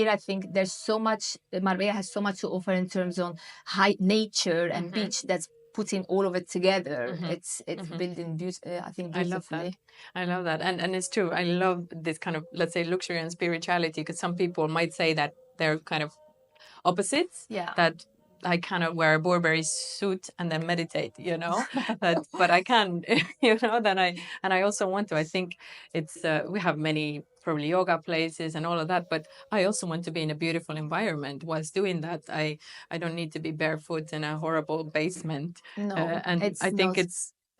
I think there's so much. Marbella has so much to offer in terms of high nature and beach, that's putting all of it together. It's building beauty. I think beautifully. I love that, and it's true. I love this kind of, let's say, luxury and spirituality, because some people might say that they're kind of opposites. That I kind of wear a Burberry suit and then meditate, but I can, then I also want to. I think it's we have many probably yoga places and all of that, but I also want to be in a beautiful environment whilst doing that. I don't need to be barefoot in a horrible basement. No, and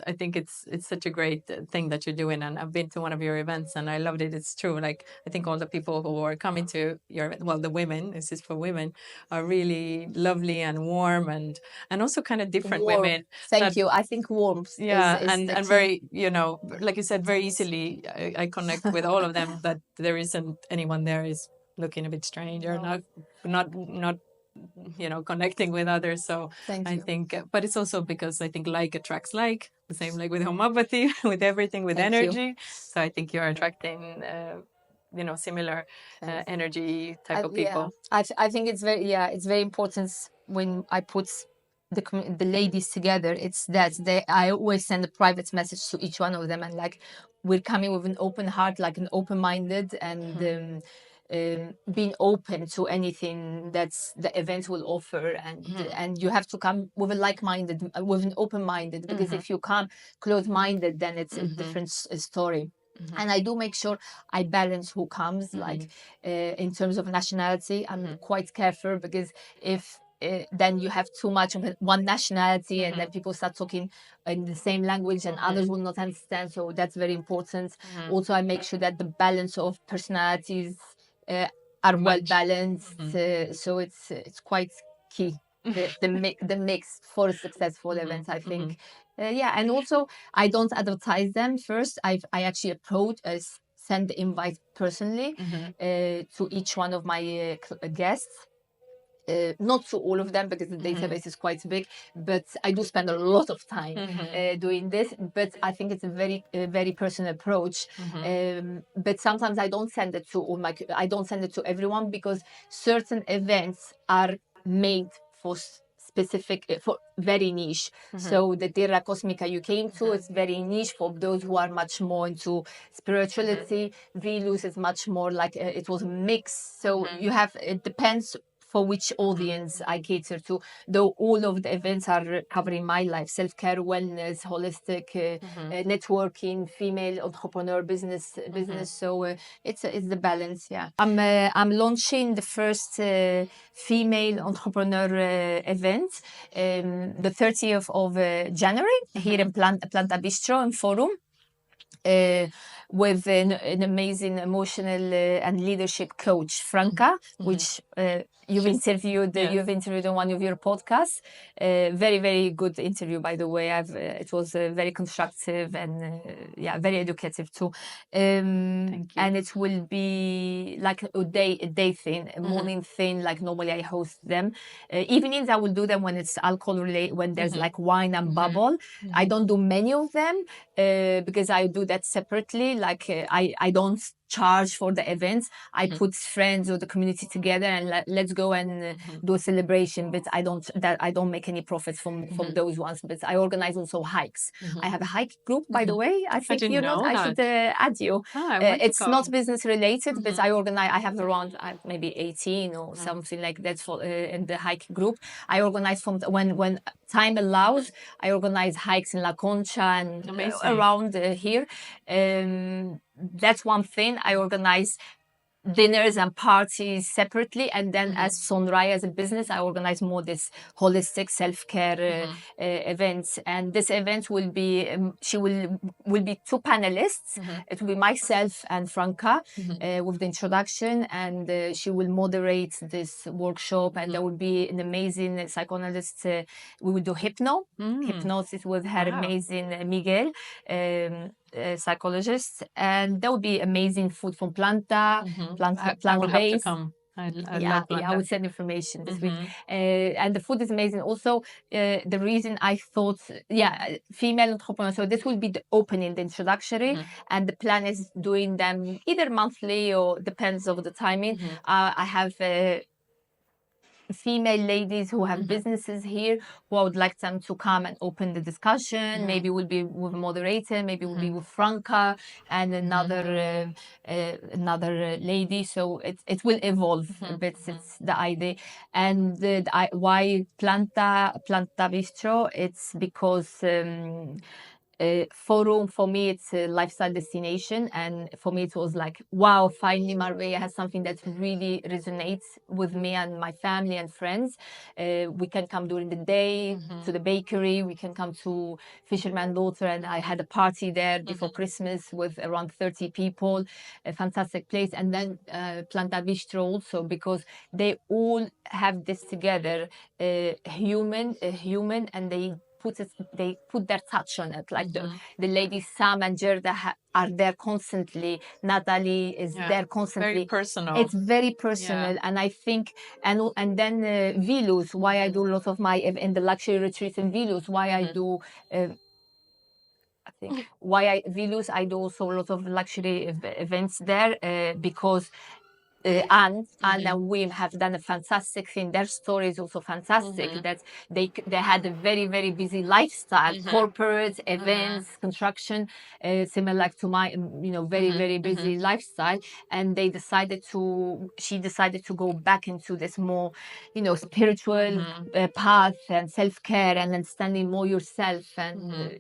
I think it's such a great thing that you're doing, and I've been to one of your events and I loved it. It's true. Like, I think all the people who are coming to your event, well, the women, this is for women, are really lovely and warm, and also kind of different women. Thank you. I think warmth. And very, like you said, very easily I connect with all of them. That there isn't anyone there is looking a bit strange or not connecting with others. So I think, but it's also because I think like attracts like, the same like with homeopathy, with everything, with energy. So I think you're attracting, similar energy type of people. I think it's very important when I put the ladies together, it's that I always send a private message to each one of them, and like, we're coming with an open heart, like an open-minded, and being open to anything that's the event will offer, and you have to come with a like-minded, with an open-minded, because if you come closed-minded, then it's a different story. And I do make sure I balance who comes, like in terms of nationality. I'm quite careful, because if then you have too much of one nationality, and then people start talking in the same language, and others will not understand. So that's very important. Also, I make sure that the balance of personalities are well balanced. So it's quite key. The mix for a successful event, I think. Yeah, and also I don't advertise them first. I actually send the invite personally to each one of my guests. Not to all of them, because the database is quite big, but I do spend a lot of time doing this. But I think it's a very personal approach. But sometimes I don't send it to I don't send it to everyone, because certain events are made for specific, for very niche. So the Terra Cosmica you came to is very niche for those who are much more into spirituality. Velus is much more like it was a mix. So you have, it depends for which audience I cater to, though all of the events are covering my life: self-care, wellness, holistic, networking, female entrepreneur, business. So it's the balance. Yeah, I'm launching the first female entrepreneur event the 30th of January here in Planta Bistro in Forum. With an amazing emotional and leadership coach, Franca, which you've interviewed. You've interviewed on one of your podcasts. Very, very good interview, by the way. It was very constructive and very educative too. And it will be like a day thing, a morning thing. Like normally I host them. Evenings I will do them when it's alcohol related, when there's like wine and bubble. I don't do many of them because I do that separately. Like I don't charge for the events. I put friends or the community together and let's go and do a celebration. But I don't make any profits from those ones. But I organize also hikes. I have a hike group, by the way. I think you know. I should add you. It's not business related, but I organize. I have around maybe 18 or something like that for in the hike group. I organize from when time allows. I organize hikes in La Concha and around here. That's one thing. I organize dinners and parties separately, and then as SÖNRAI, as a business, I organize more this holistic self-care events. And this event will be will be two panelists. It will be myself and Franca with the introduction, and she will moderate this workshop, and there will be an amazing psychoanalyst. We will do hypnosis with her amazing Miguel, psychologist, and there will be amazing food from Planta. Plant-based. I love Planta. I will send information this week. And the food is amazing. Also, the reason I thought, female entrepreneur. So this will be the opening, the introductory, and the plan is doing them either monthly or depends on the timing. I have female ladies who have businesses here who I would like them to come and open the discussion. Maybe we'll be with a moderator, maybe we'll be with Franca and another lady. So it will evolve a bit. It's the idea. And why Planta Bistro? It's because Forum, for me, it's a lifestyle destination, and for me it was like, wow, finally Marbella has something that really resonates with me and my family and friends. We can come during the day to the bakery, we can come to Fisherman Daughter, and I had a party there before Christmas with around 30 people, a fantastic place. And then Planta Bistro also, because they all have this together, human, and they put their touch on it. Like the ladies Sam and Gerda are there constantly. Natalie is there constantly. Very personal. It's very personal, and I think, and then Vilus. Why I do a lot of my in the luxury retreats in Vilus. Why I do. I think why Vilus. I do also a lot of luxury events there because Anne and Wim have done a fantastic thing. Their story is also fantastic. That they had a very, very busy lifestyle, corporate events, construction, similar like to my, very, very busy lifestyle. And she decided to go back into this more, spiritual path and self-care and understanding more yourself and,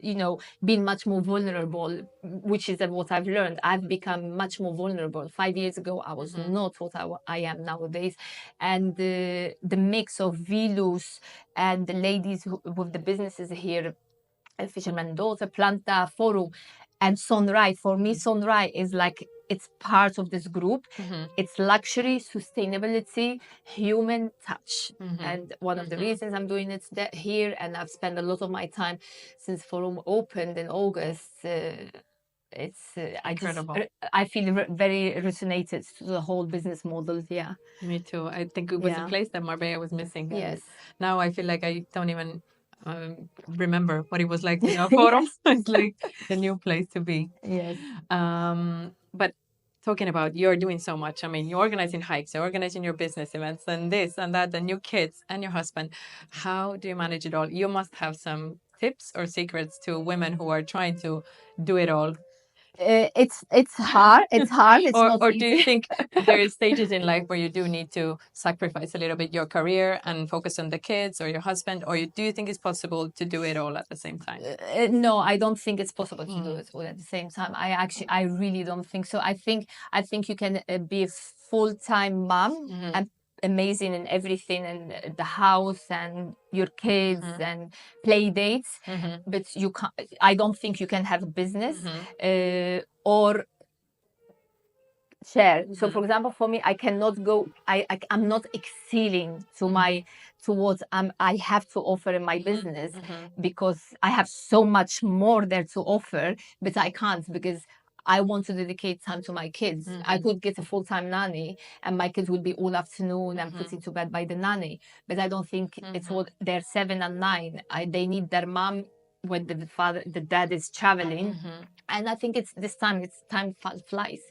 being much more vulnerable, which is what I've learned. I've become much more vulnerable. 5 years ago, I was not what I am nowadays. And the mix of Vilus and the ladies with the businesses here, Fisherman Daughter, Planta, Forum, and SÖNRAI. For me, SÖNRAI is like, it's part of this group. It's luxury, sustainability, human touch. And one of the reasons I'm doing it here, and I've spent a lot of my time since Forum opened in August, it's Incredible. I feel very resonated to the whole business model. Yeah, Me too. I think it was a place that Marbella was missing. Yes. Now I feel like I don't even remember what it was like in our photos. It's like the new place to be. Yes. But talking about, you're doing so much. I mean, you're organizing hikes, you're organizing your business events, and this and that, and your kids and your husband. How do you manage it all? You must have some tips or secrets to women who are trying to do it all. It's hard. It's hard. It's not or easy. do you think there are stages in life where you do need to sacrifice a little bit your career and focus on the kids or your husband, or do you think it's possible to do it all at the same time? No, I don't think it's possible to do it all at the same time. I really don't think so. I think you can be a full-time mom and amazing in everything, and the house and your kids and play dates, but you can't. I don't think you can have a business or share. So, for example, for me, I cannot go. I'm not excelling to what I have to offer in my business because I have so much more there to offer, but I can't because I want to dedicate time to my kids. I could get a full-time nanny and my kids would be all afternoon and put into bed by the nanny. But I don't think it's what they're 7 and 9. They need their mom when the dad is traveling. And I think time flies.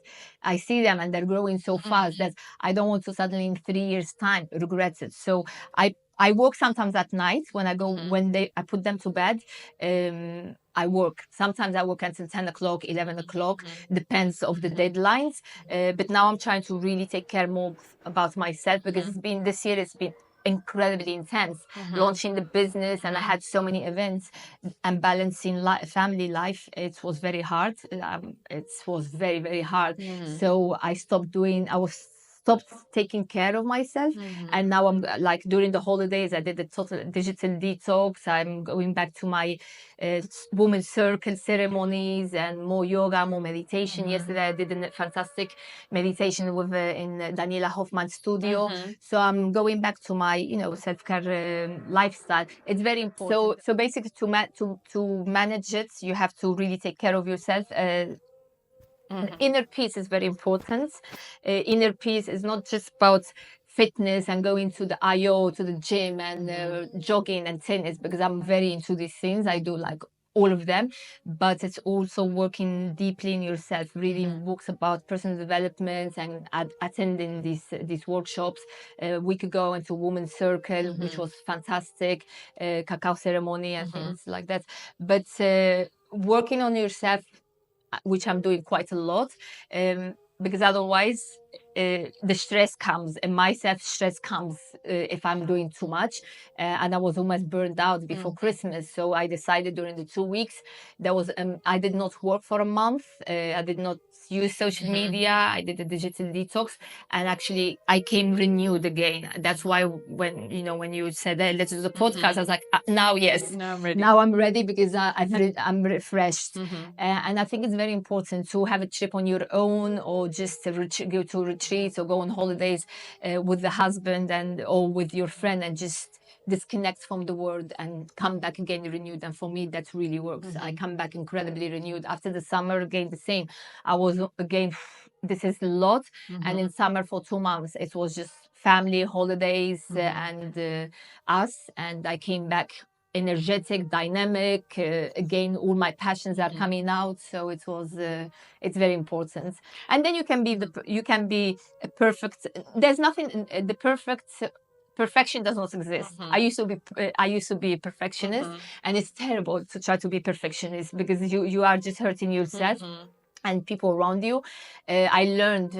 I see them and they're growing so fast that I don't want to suddenly in 3 years' time regret it. So I work sometimes at night when I go, I put them to bed. I work. Sometimes I work until 10 o'clock, 11 o'clock, depends of the deadlines. But now I'm trying to really take care more about myself because this year it's been incredibly intense, launching the business, and I had so many events and balancing family life. It was very hard. It was very, very hard. So I stopped taking care of myself. And now I'm like, during the holidays, I did a total digital detox. I'm going back to my women's circle ceremonies and more yoga, more meditation. Yesterday, I did a fantastic meditation in Daniela Hoffman's studio. So I'm going back to my, self-care lifestyle. It's very important. So basically to manage it, you have to really take care of yourself. Inner peace is very important. Inner peace is not just about fitness and going to the IO, to the gym and jogging and tennis, because I'm very into these things. I do like all of them, but it's also working deeply in yourself, reading books about personal development and attending these workshops. A week ago into Women's Circle, which was fantastic, cacao ceremony and things like that. But working on yourself, which I'm doing quite a lot, because otherwise the stress comes, and my self-stress comes if I'm doing too much. And I was almost burned out before Christmas. So I decided during the 2 weeks, I did not work for a month. I did not use social media. I did a digital detox. And actually, I came renewed again. That's why when you said, hey, let's do the podcast, I was like, now, yes. Now I'm ready. Now I'm ready because I'm refreshed. And I think it's very important to have a trip on your own, or just go to retreats or go on holidays with the husband or with your friend, and just disconnect from the world and come back again renewed. And for me, that really works. I come back incredibly renewed. After the summer, again, the same. I was again, this is a lot. And in summer for 2 months, it was just family, holidays, and us. And I came back energetic, dynamic. Again, all my passions are coming out, so it was it's very important. And then you can be a perfect. There's nothing the perfect. Perfection does not exist. I used to be a perfectionist, and it's terrible to try to be perfectionist because you are just hurting yourself and people around you. I learned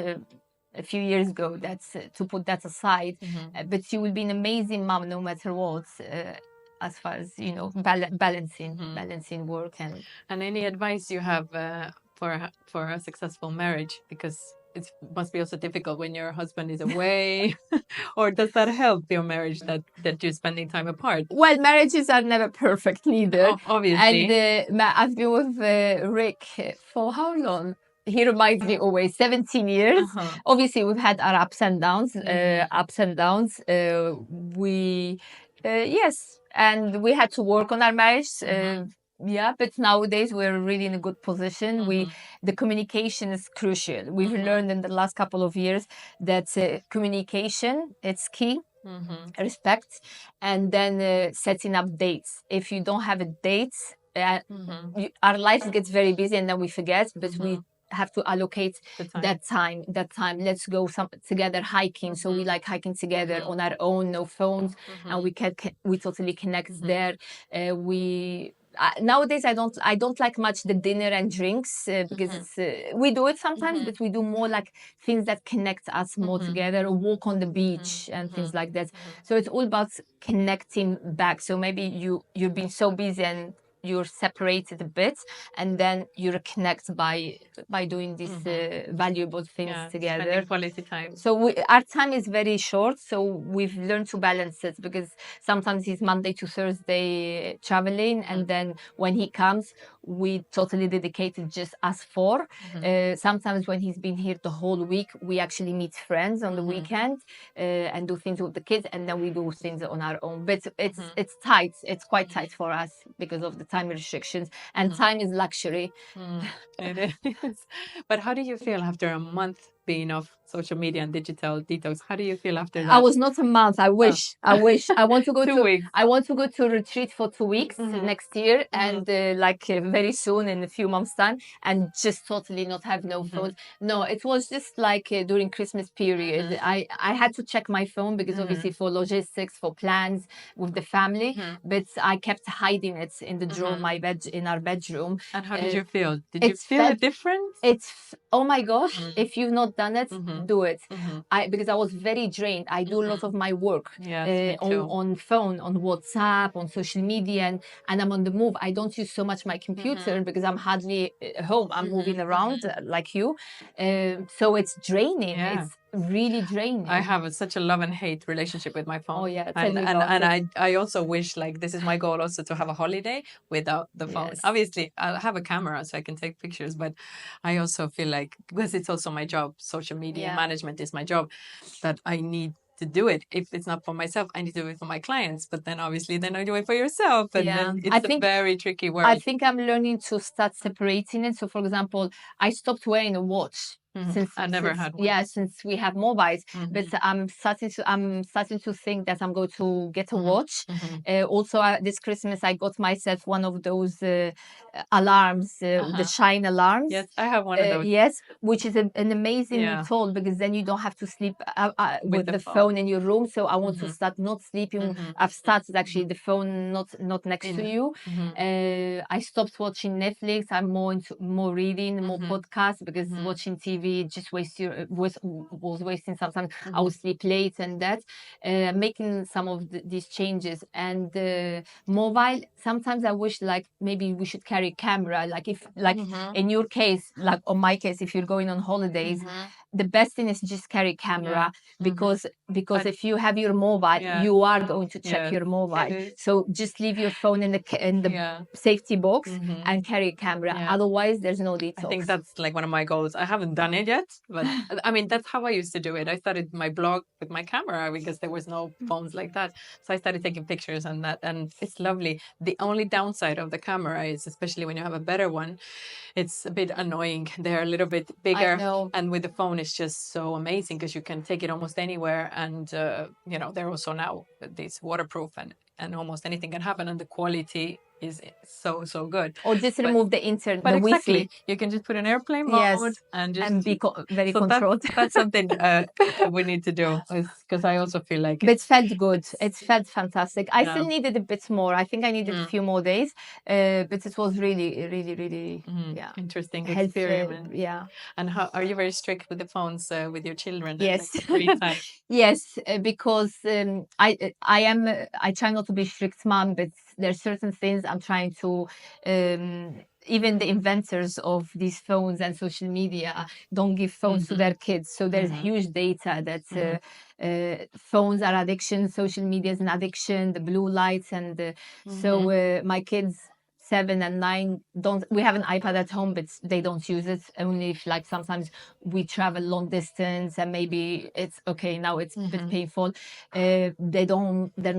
a few years ago that to put that aside, but you will be an amazing mom no matter what. As far as balancing work and any advice you have for a successful marriage, because it must be also difficult when your husband is away. Or does that help your marriage that you're spending time apart? Well, marriages are never perfect neither. Obviously. And I've been with Rick for how long? He reminds me always 17 years. Obviously, we've had our ups and downs. Yes, and we had to work on our marriage. Yeah, but nowadays we're really in a good position. The communication is crucial. We've learned in the last couple of years that communication, it's key. Respect, and then setting up dates. If you don't have a date, our lives gets very busy and then we forget, but we have to allocate that time. Let's go together hiking. So we like hiking together on our own, no phones, and we totally connect there. Nowadays I don't like much the dinner and drinks because we do it sometimes, but we do more like things that connect us more together, a walk on the beach and things like that. So it's all about connecting back. So maybe you've been so busy and you're separated a bit, and then you reconnect by doing these valuable things together. Spending quality time. So our time is very short, so we've learned to balance it because sometimes he's Monday to Thursday traveling, and then when he comes, we totally dedicated just us four. Sometimes when he's been here the whole week, we actually meet friends on the weekend and do things with the kids, and then we do things on our own. But it's tight. It's quite tight for us because of the time restrictions, and time is luxury. It is. But how do you feel after a month being off social media and digital detox? How do you feel after that? I was not a month. I wish. I want to go 2 weeks. I want to go to a retreat for 2 weeks next year, and very soon in a few months' time, and just totally not have no phones. No, it was just like during Christmas period. I had to check my phone because obviously for logistics, for plans with the family, but I kept hiding it in the drawer of my bed in our bedroom. And how did you feel? Did you feel a difference? Oh my gosh! If you've not done it, do it. Because I was very drained. I do a lot of my work on phone, on WhatsApp, on social media, and I'm on the move. I don't use so much my computer because I'm hardly home. I'm moving around like you. So it's draining. Yeah. It's really draining. I have such a love and hate relationship with my phone. Oh yeah, and I also wish, like, this is my goal also, to have a holiday without the phone. Yes. Obviously, I'll have a camera so I can take pictures, but I also feel like, because it's also my job, social media management is my job, that I need to do it. If it's not for myself, I need to do it for my clients. But then obviously then I do it for yourself, and then it's a very tricky world. I think I'm learning to start separating it. So for example, I stopped wearing a watch. I never had one. Yeah, since we have mobiles, but I'm starting to think that I'm going to get a watch. Also, this Christmas I got myself one of those alarms, the Shine alarms. Yes, I have one of those. Yes, which is an amazing tool, because then you don't have to sleep with the phone in your room. So I want to start not sleeping. I've started actually the phone not next to you. I stopped watching Netflix. I'm more reading, more podcasts, because watching TV just was wasting sometimes. I would sleep late, and that making some of these changes. And mobile, sometimes I wish like maybe we should carry camera, like if in your case, like on my case, if you're going on holidays, the best thing is just carry camera, because if you have your mobile, you are going to check your mobile. So just leave your phone in the safety box and carry a camera. Otherwise, there's no detox. I think that's like one of my goals. I haven't done it yet, but I mean, that's how I used to do it. I started my blog with my camera because there was no phones like that. So I started taking pictures and that, and it's lovely. The only downside of the camera is, especially when you have a better one, it's a bit annoying. They're a little bit bigger. I know. And with the phone, it's just so amazing because you can take it almost anywhere. And, they're also now these waterproof, and and almost anything can happen, and the quality is so good. Or just remove the internet, But the exactly, Wi-Fi. you can just put an airplane mode Yes, and just and be very so controlled. that's something we need to do, because I also feel like But it felt good. It felt fantastic. I Yeah. still needed a bit more. I think I needed a few more days, but it was really yeah, interesting helpful. experiment. Yeah. And how are you very strict with the phones with your children? Yes. Like free time? Yes, because I try not to be strict mom, but there's certain things I'm trying to. Even the inventors of these phones and social media don't give phones to their kids, so there's huge data that phones are addiction, social media is an addiction, the blue lights, and so my kids 7 and 9 don't. We have an iPad at home, but they don't use it. Only if, like, sometimes we travel long distance and maybe it's okay. Now it's a bit painful. They're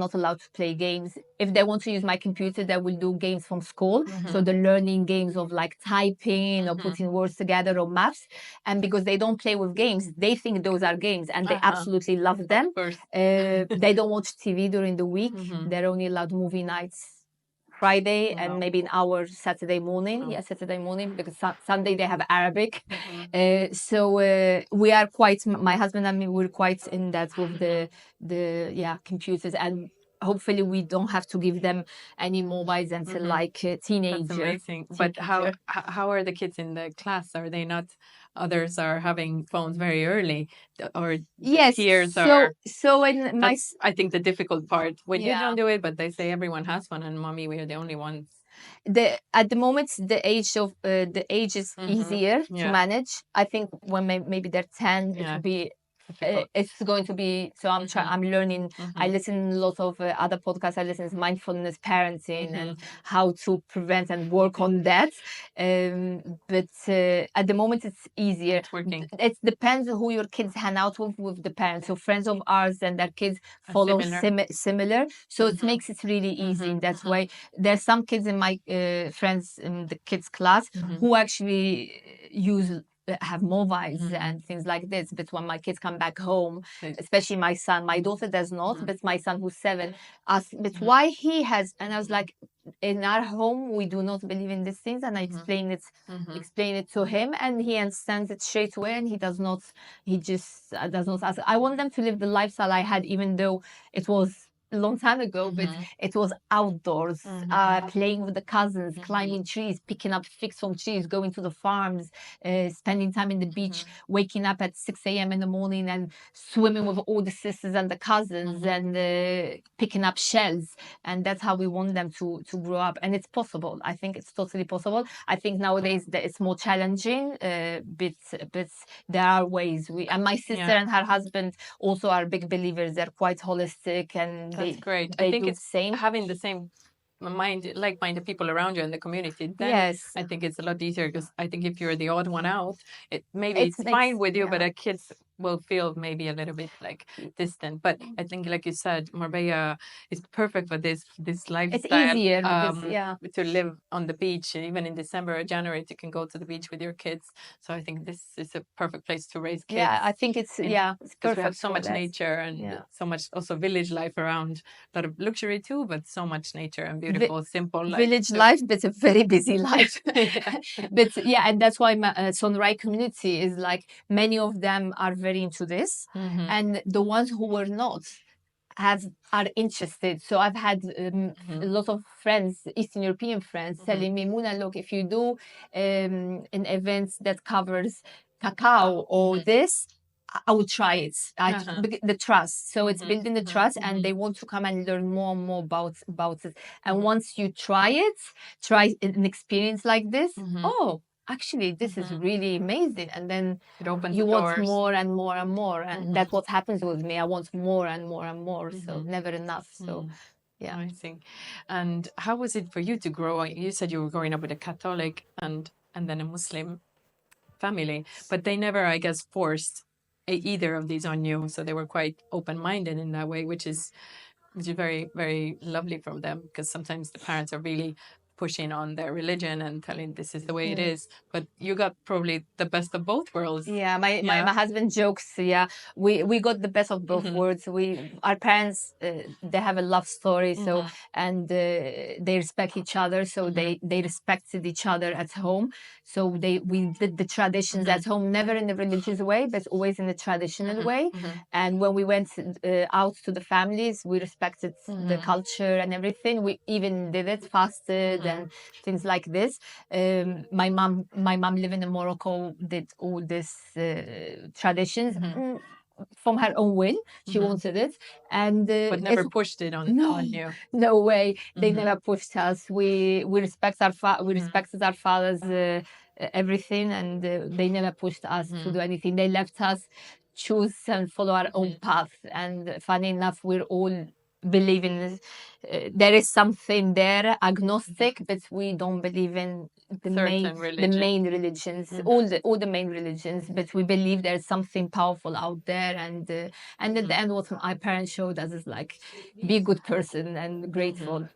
not allowed to play games. If they want to use my computer, they will do games from school. So the learning games of like typing or putting words together or maths. And because they don't play with games, they think those are games, and they absolutely love them. Of course. They don't watch TV during the week. They're only allowed movie nights Friday and maybe an hour Saturday morning. Yeah, Saturday morning, because Sunday they have Arabic. So we are quite, my husband and me, we're quite in that with the computers, and hopefully we don't have to give them any mobiles until like teenager. That's amazing. But how are the kids in the class? Are they not? Others are having phones very early, or Yes. peers So are. so in my That's, I think, the difficult part when you Yeah. don't do it, but they say everyone has one, and mommy, we are the only ones. at the moment the age is easier to Yeah. manage. I think when maybe they're 10, it Yeah. will be Difficult. it's going to be, so I'm learning. I listen a lot of other podcasts. I listen to mindfulness parenting and how to prevent and work on that. But at the moment it's easier. It's working. It depends on who your kids hang out with the parents. So friends of ours and their kids follow similar. So it makes it really easy in that way. There's some kids in my friends in the kids class who actually have mobiles and things like this. But when my kids come back home, especially my son, my daughter does not, but my son who's 7 asked, but why he has, and I was like, in our home we do not believe in these things, and I explain it to him, and he understands it straight away, and he just does not ask. I want them to live the lifestyle I had, even though it was a long time ago, but it was outdoors, playing with the cousins, climbing trees, picking up figs from trees, going to the farms, spending time in the beach, waking up at 6 a.m. in the morning and swimming with all the sisters and the cousins, and picking up shells. And that's how we want them to grow up. And it's possible. I think it's totally possible. I think nowadays that it's more challenging, but there are ways. And my sister and her husband also are big believers. They're quite holistic, and that's great. They I think do it's the same. Having the same like-minded people around you in the community, then Yes. I think it's a lot easier, because I think if you're the odd one out, it's fine with you, but the kids will feel maybe a little bit like distant. But I think, like you said, Marbella is perfect for this lifestyle. It's easier to live on the beach. Even in December or January, you can go to the beach with your kids. So I think this is a perfect place to raise kids. Yeah, I think it's perfect. We have so much nature and so much also village life around. A lot of luxury too, but so much nature and beautiful, simple life. Village life, but a very busy life. But and that's why my SÖNRAI community is like, many of them are very into this, and the ones who were not are interested. So I've had a lot of friends, Eastern European friends, telling me, Mouna, look, if you do an event that covers cacao or this, I would try it. The trust. So it's building the trust, and they want to come and learn more and more about it. And once you try an experience like this, actually, this is really amazing. And then it opens you doors. want more and more and more. And that's what happens with me. I want more and more and more. So never enough. So yeah. Amazing. And how was it for you to grow? You said you were growing up with a Catholic and then a Muslim family, but they never, I guess, forced either of these on you. So they were quite open-minded in that way, which is very, very lovely from them, because sometimes the parents are really pushing on their religion and telling this is the way it is. But you got probably the best of both worlds. Yeah, my husband jokes. Yeah, we got the best of both worlds. Our parents they have a love story, so and they respect each other, so they respected each other at home. So we did the traditions at home, never in a religious way, but always in a traditional way. And when we went out to the families, we respected the culture and everything. We even did it, fasted and things like this. My mom living in Morocco did all these traditions from her own will. She wanted it, and but never pushed it on you. No way. They never pushed us. We respect we respected our fathers everything, and they never pushed us to do anything. They left us choose and follow our own path. And funny enough, we're all believe in there is something there, agnostic, but we don't believe in the main religions, all the main religions, but we believe there's something powerful out there. And at the end, what my parents showed us is like, be a good person and grateful.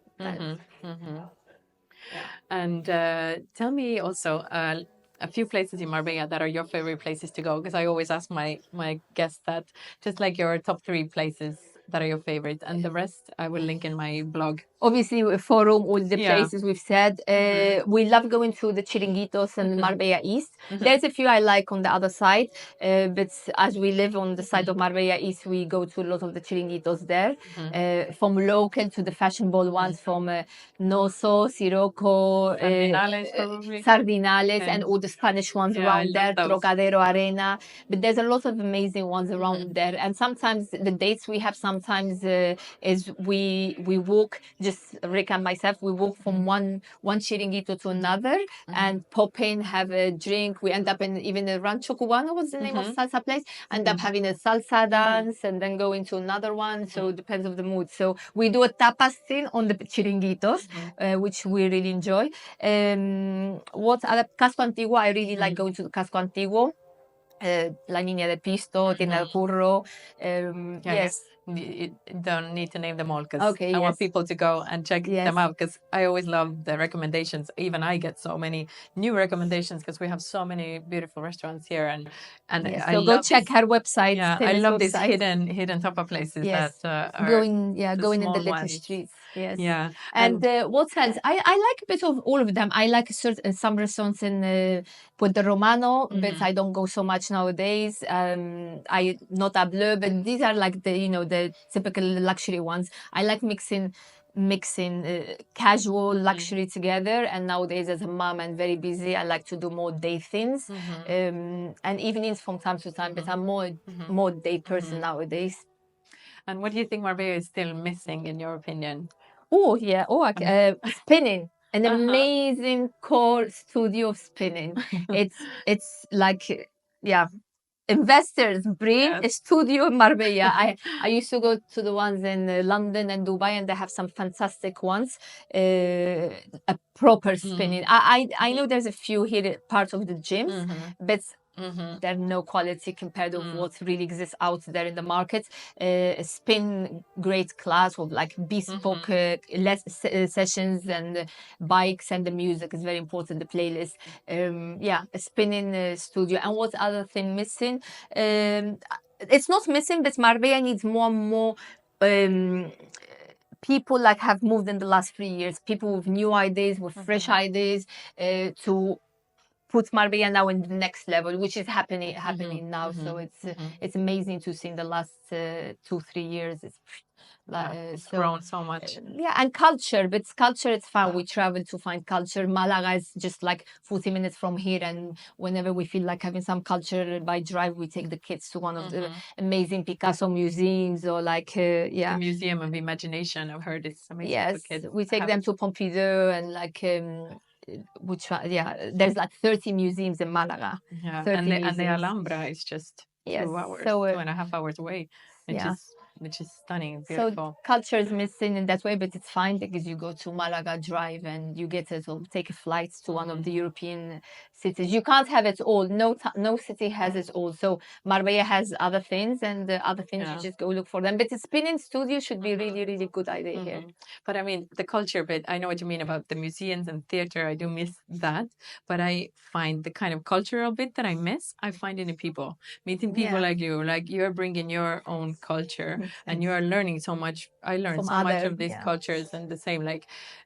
And tell me also a few places in Marbella that are your favorite places to go, because I always ask my guests that, just like your top 3 places that are your favorite, and the rest I will link in my blog. Obviously, Forum, all the places we've said. We love going to the Chiringuitos and Marbella East. There's a few I like on the other side, but as we live on the side of Marbella East, we go to a lot of the Chiringuitos there. From local to the fashionable ones, from Noso, Sirocco, Sardinales, and all the Spanish ones around there, Trocadero, Arena. But there's a lot of amazing ones around there. And sometimes the dates we have sometimes is we walk, just Rick and myself, we walk from one chiringuito to another and pop in, have a drink. We end up in even a Rancho Cubano, what's the name of salsa place? End up having a salsa dance and then go into another one. So it depends on the mood. So we do a tapas thing on the chiringuitos, which we really enjoy. What other? Casco Antiguo, I really like going to the Casco Antiguo. La Niña de Pisto, Tienda del Curro. Yes. You don't need to name them all, because I want people to go and check them out, because I always love the recommendations. Even I get so many new recommendations because we have so many beautiful restaurants here, and so go check her website. Yeah, I love these hidden tapa places that are going in the little streets. Yes. Yeah. And what else? I like a bit of all of them. I like some restaurants in Puente Romano, but I don't go so much nowadays. I Nota Bleu, but these are like the typical luxury ones. I like mixing casual luxury together. And nowadays, as a mom and very busy, I like to do more day things and evenings from time to time. But I'm more day person nowadays. And what do you think Marbella is still missing, in your opinion? Oh yeah, spinning. An amazing core studio of spinning. It's like investors bring a studio in Marbella. I used to go to the ones in London and Dubai, and they have some fantastic ones. A proper spinning. I know there's a few here part of the gyms, but they're no quality compared to what really exists out there in the market. Spin great class of like bespoke sessions, and bikes, and the music is very important, the playlist. A spinning studio. And what other thing missing? It's not missing, but Marbella needs more and more people like have moved in the last 3 years, people with new ideas, with fresh ideas, to put Marbella now in the next level, which is happening now. So it's amazing to see in the last 2-3 years. It's grown so much. And culture, but culture, it's fun. We travel to find culture. Malaga is just like 40 minutes from here, and whenever we feel like having some culture by drive, we take the kids to one of the amazing Picasso museums, or like the Museum of Imagination. I've heard it's amazing. Yes, for kids. We take them to Pompidou, and like there's like 30 museums in Malaga. And the Alhambra is just 2 hours, 2.5 hours away, which is which is stunning, So beautiful. culture is missing in that way, but it's fine because you go to Malaga, drive, and you get it, or take a flight to one of the European cities. You can't have it all. No city has it all. So Marbella has other things, and the other things you just go look for them. But the spinning studio should be really, really good idea here. But I mean, the culture bit, I know what you mean about the museums and theater. I do miss that. But I find the kind of cultural bit that I miss, I find in the people. Meeting people like you're bringing your own culture and you are learning so much. I learned From so much other, of these cultures, and the same, like,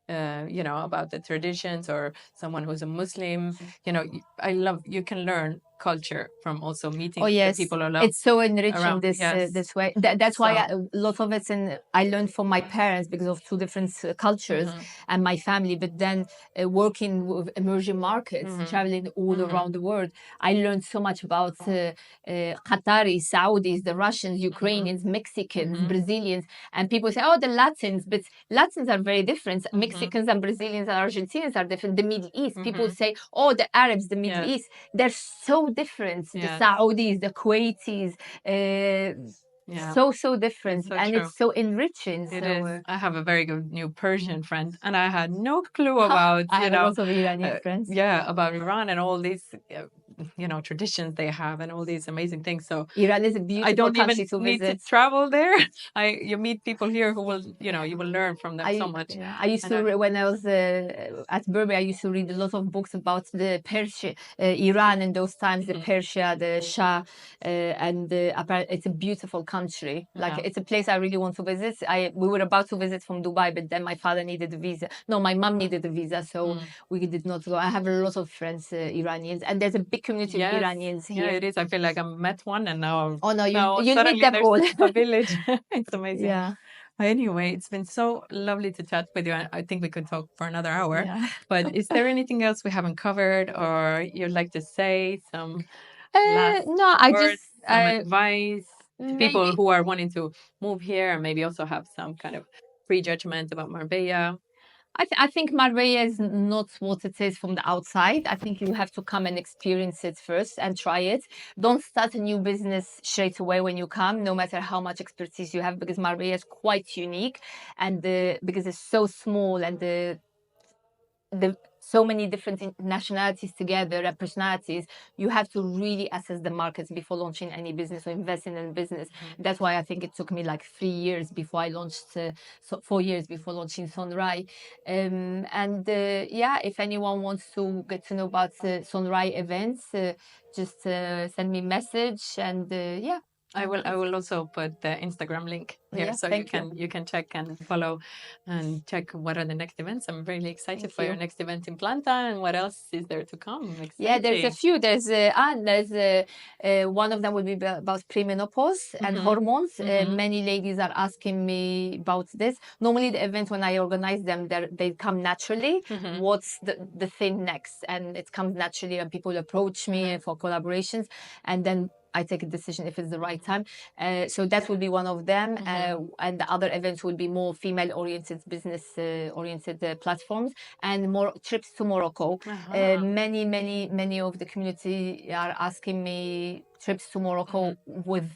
you know, about the traditions, or someone who's a Muslim. You know, I love, you can learn culture from also meeting the people around. It's so enriching around. this Yes. this way. That's why So- a lot of it, I learned from my parents because of two different cultures and my family. But then working with emerging markets, traveling all around the world, I learned so much about Qataris, Saudis, the Russians, Ukrainians, Mexicans, Brazilians, and people say, "Oh, the Latins," but Latins are very different. Mexicans and Brazilians and Argentinians are different. The Middle East, people say, "Oh, the Arabs, the Middle East," they're so different. The Saudis, the Kuwaitis, so different, It's so and true. it's so enriching. It so, is. I have a very good new Persian friend, and I had no clue about, I have a lot of Iranian friends. about Iran and all these, traditions they have and all these amazing things. So Iran is a beautiful I don't country even to need visit. to travel there. You meet people here who will, you will learn from them so much. I used to, when I was at Burberry, I used to read a lot of books about the Persia, Iran in those times, the Persia, the Shah, and it's a beautiful country. Like, it's a place I really want to visit. We were about to visit from Dubai, but then my father needed a visa. No, my mom needed a visa, so we did not go. I have a lot of friends, Iranians, and there's a big community of Iranians here. Yeah, it is. I feel like I met one, and now you suddenly meet them there's all. a village. It's amazing. Yeah. Anyway, it's been so lovely to chat with you. I think we could talk for another hour. Yeah. But is there anything else we haven't covered, or you'd like to say some last words, some advice to people who are wanting to move here and maybe also have some kind of prejudgment about Marbella? I think Marbella is not what it is from the outside. I think you have to come and experience it first and try it. Don't start a new business straight away when you come, no matter how much expertise you have, because Marbella is quite unique, and because it's so small, and the so many different nationalities together and personalities, you have to really assess the markets before launching any business or investing in a business. That's why I think it took me like 3 years before I launched, 4 years before launching SÖNRAI. If anyone wants to get to know about SÖNRAI events, just send me a message, and I will also put the Instagram link here, so you can check and follow and check what are the next events. I'm really excited for your next event in Planta, and what else is there to come. Exciting. Yeah, there's a few. There's one of them will be about premenopause and hormones. Many ladies are asking me about this. Normally, the events, when I organize them, they come naturally. What's the thing next? And it comes naturally, and people approach me for collaborations, and then I take a decision if it's the right time. So that will be one of them. And the other events will be more female-oriented, business-oriented platforms, and more trips to Morocco. Many of the community are asking me trips to Morocco with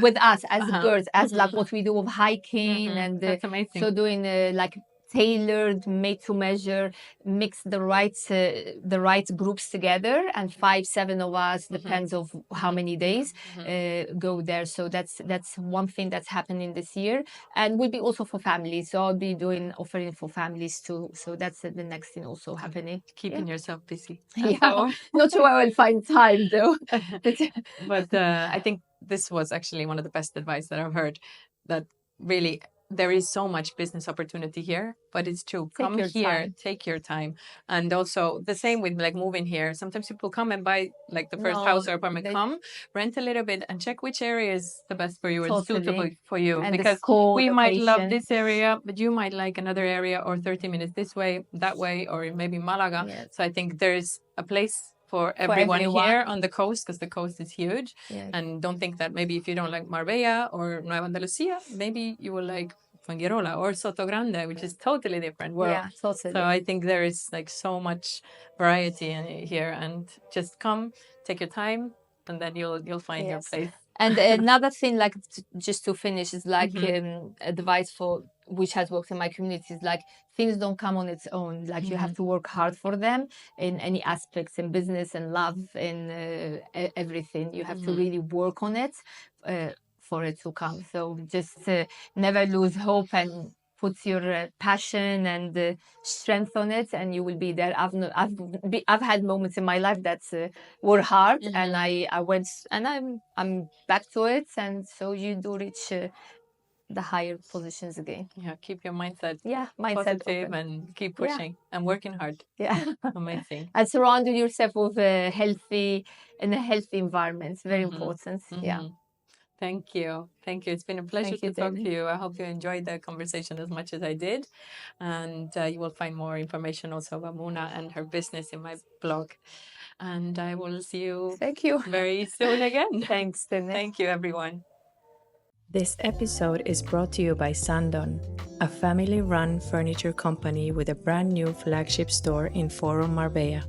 with us as girls, as like what we do with hiking, and that's amazing. So doing like tailored, made to measure, mix the right groups together, and 5-7 of us, depends of how many days, go there. So that's one thing that's happening this year, and will be also for families. So I'll be offering for families too. So that's the next thing also happening. Keeping yourself busy. Not sure I will find time though. But I think this was actually one of the best advice that I've heard, that really there is so much business opportunity here, but it's true. Come here, take your time. And also the same with like moving here. Sometimes people come and buy like the first house or apartment. Come, rent a little bit and check which area is the best for you and suitable for you. And because we location. might love this area, but you might like another area, or 30 minutes this way, that way, or maybe Malaga. Yes. So I think there's a place for everyone here on the coast, because the coast is huge. Yes. And don't think that maybe if you don't like Marbella or Nueva Andalusia, maybe you will like Fuengirola or Soto Grande, which is totally different world. Yeah, totally. So I think there is like so much variety here, and just come, take your time, and then you'll find your place. And another thing, like just to finish, is like advice for which has worked in my community is like things don't come on its own. Like you have to work hard for them in any aspects, in business and love, in everything. You have to really work on it for it to come. So just never lose hope and put your passion and strength on it, and you will be there. I've had moments in my life that were hard, and I went, and I'm back to it, and so you do reach the higher positions again. Yeah, keep your mindset Mindset positive open. and keep pushing and working hard. Yeah. Amazing. And surround yourself with a healthy environment. Very important. Yeah. Thank you. Thank you. It's been a pleasure Thank you, to talk Debbie. to you. I hope you enjoyed the conversation as much as I did. And you will find more information also about Mouna and her business in my blog. And I will see you Thank you. very soon again. Thanks, Dennis. Thank you, everyone. This episode is brought to you by Sandon, a family-run furniture company with a brand new flagship store in Forum Marbella.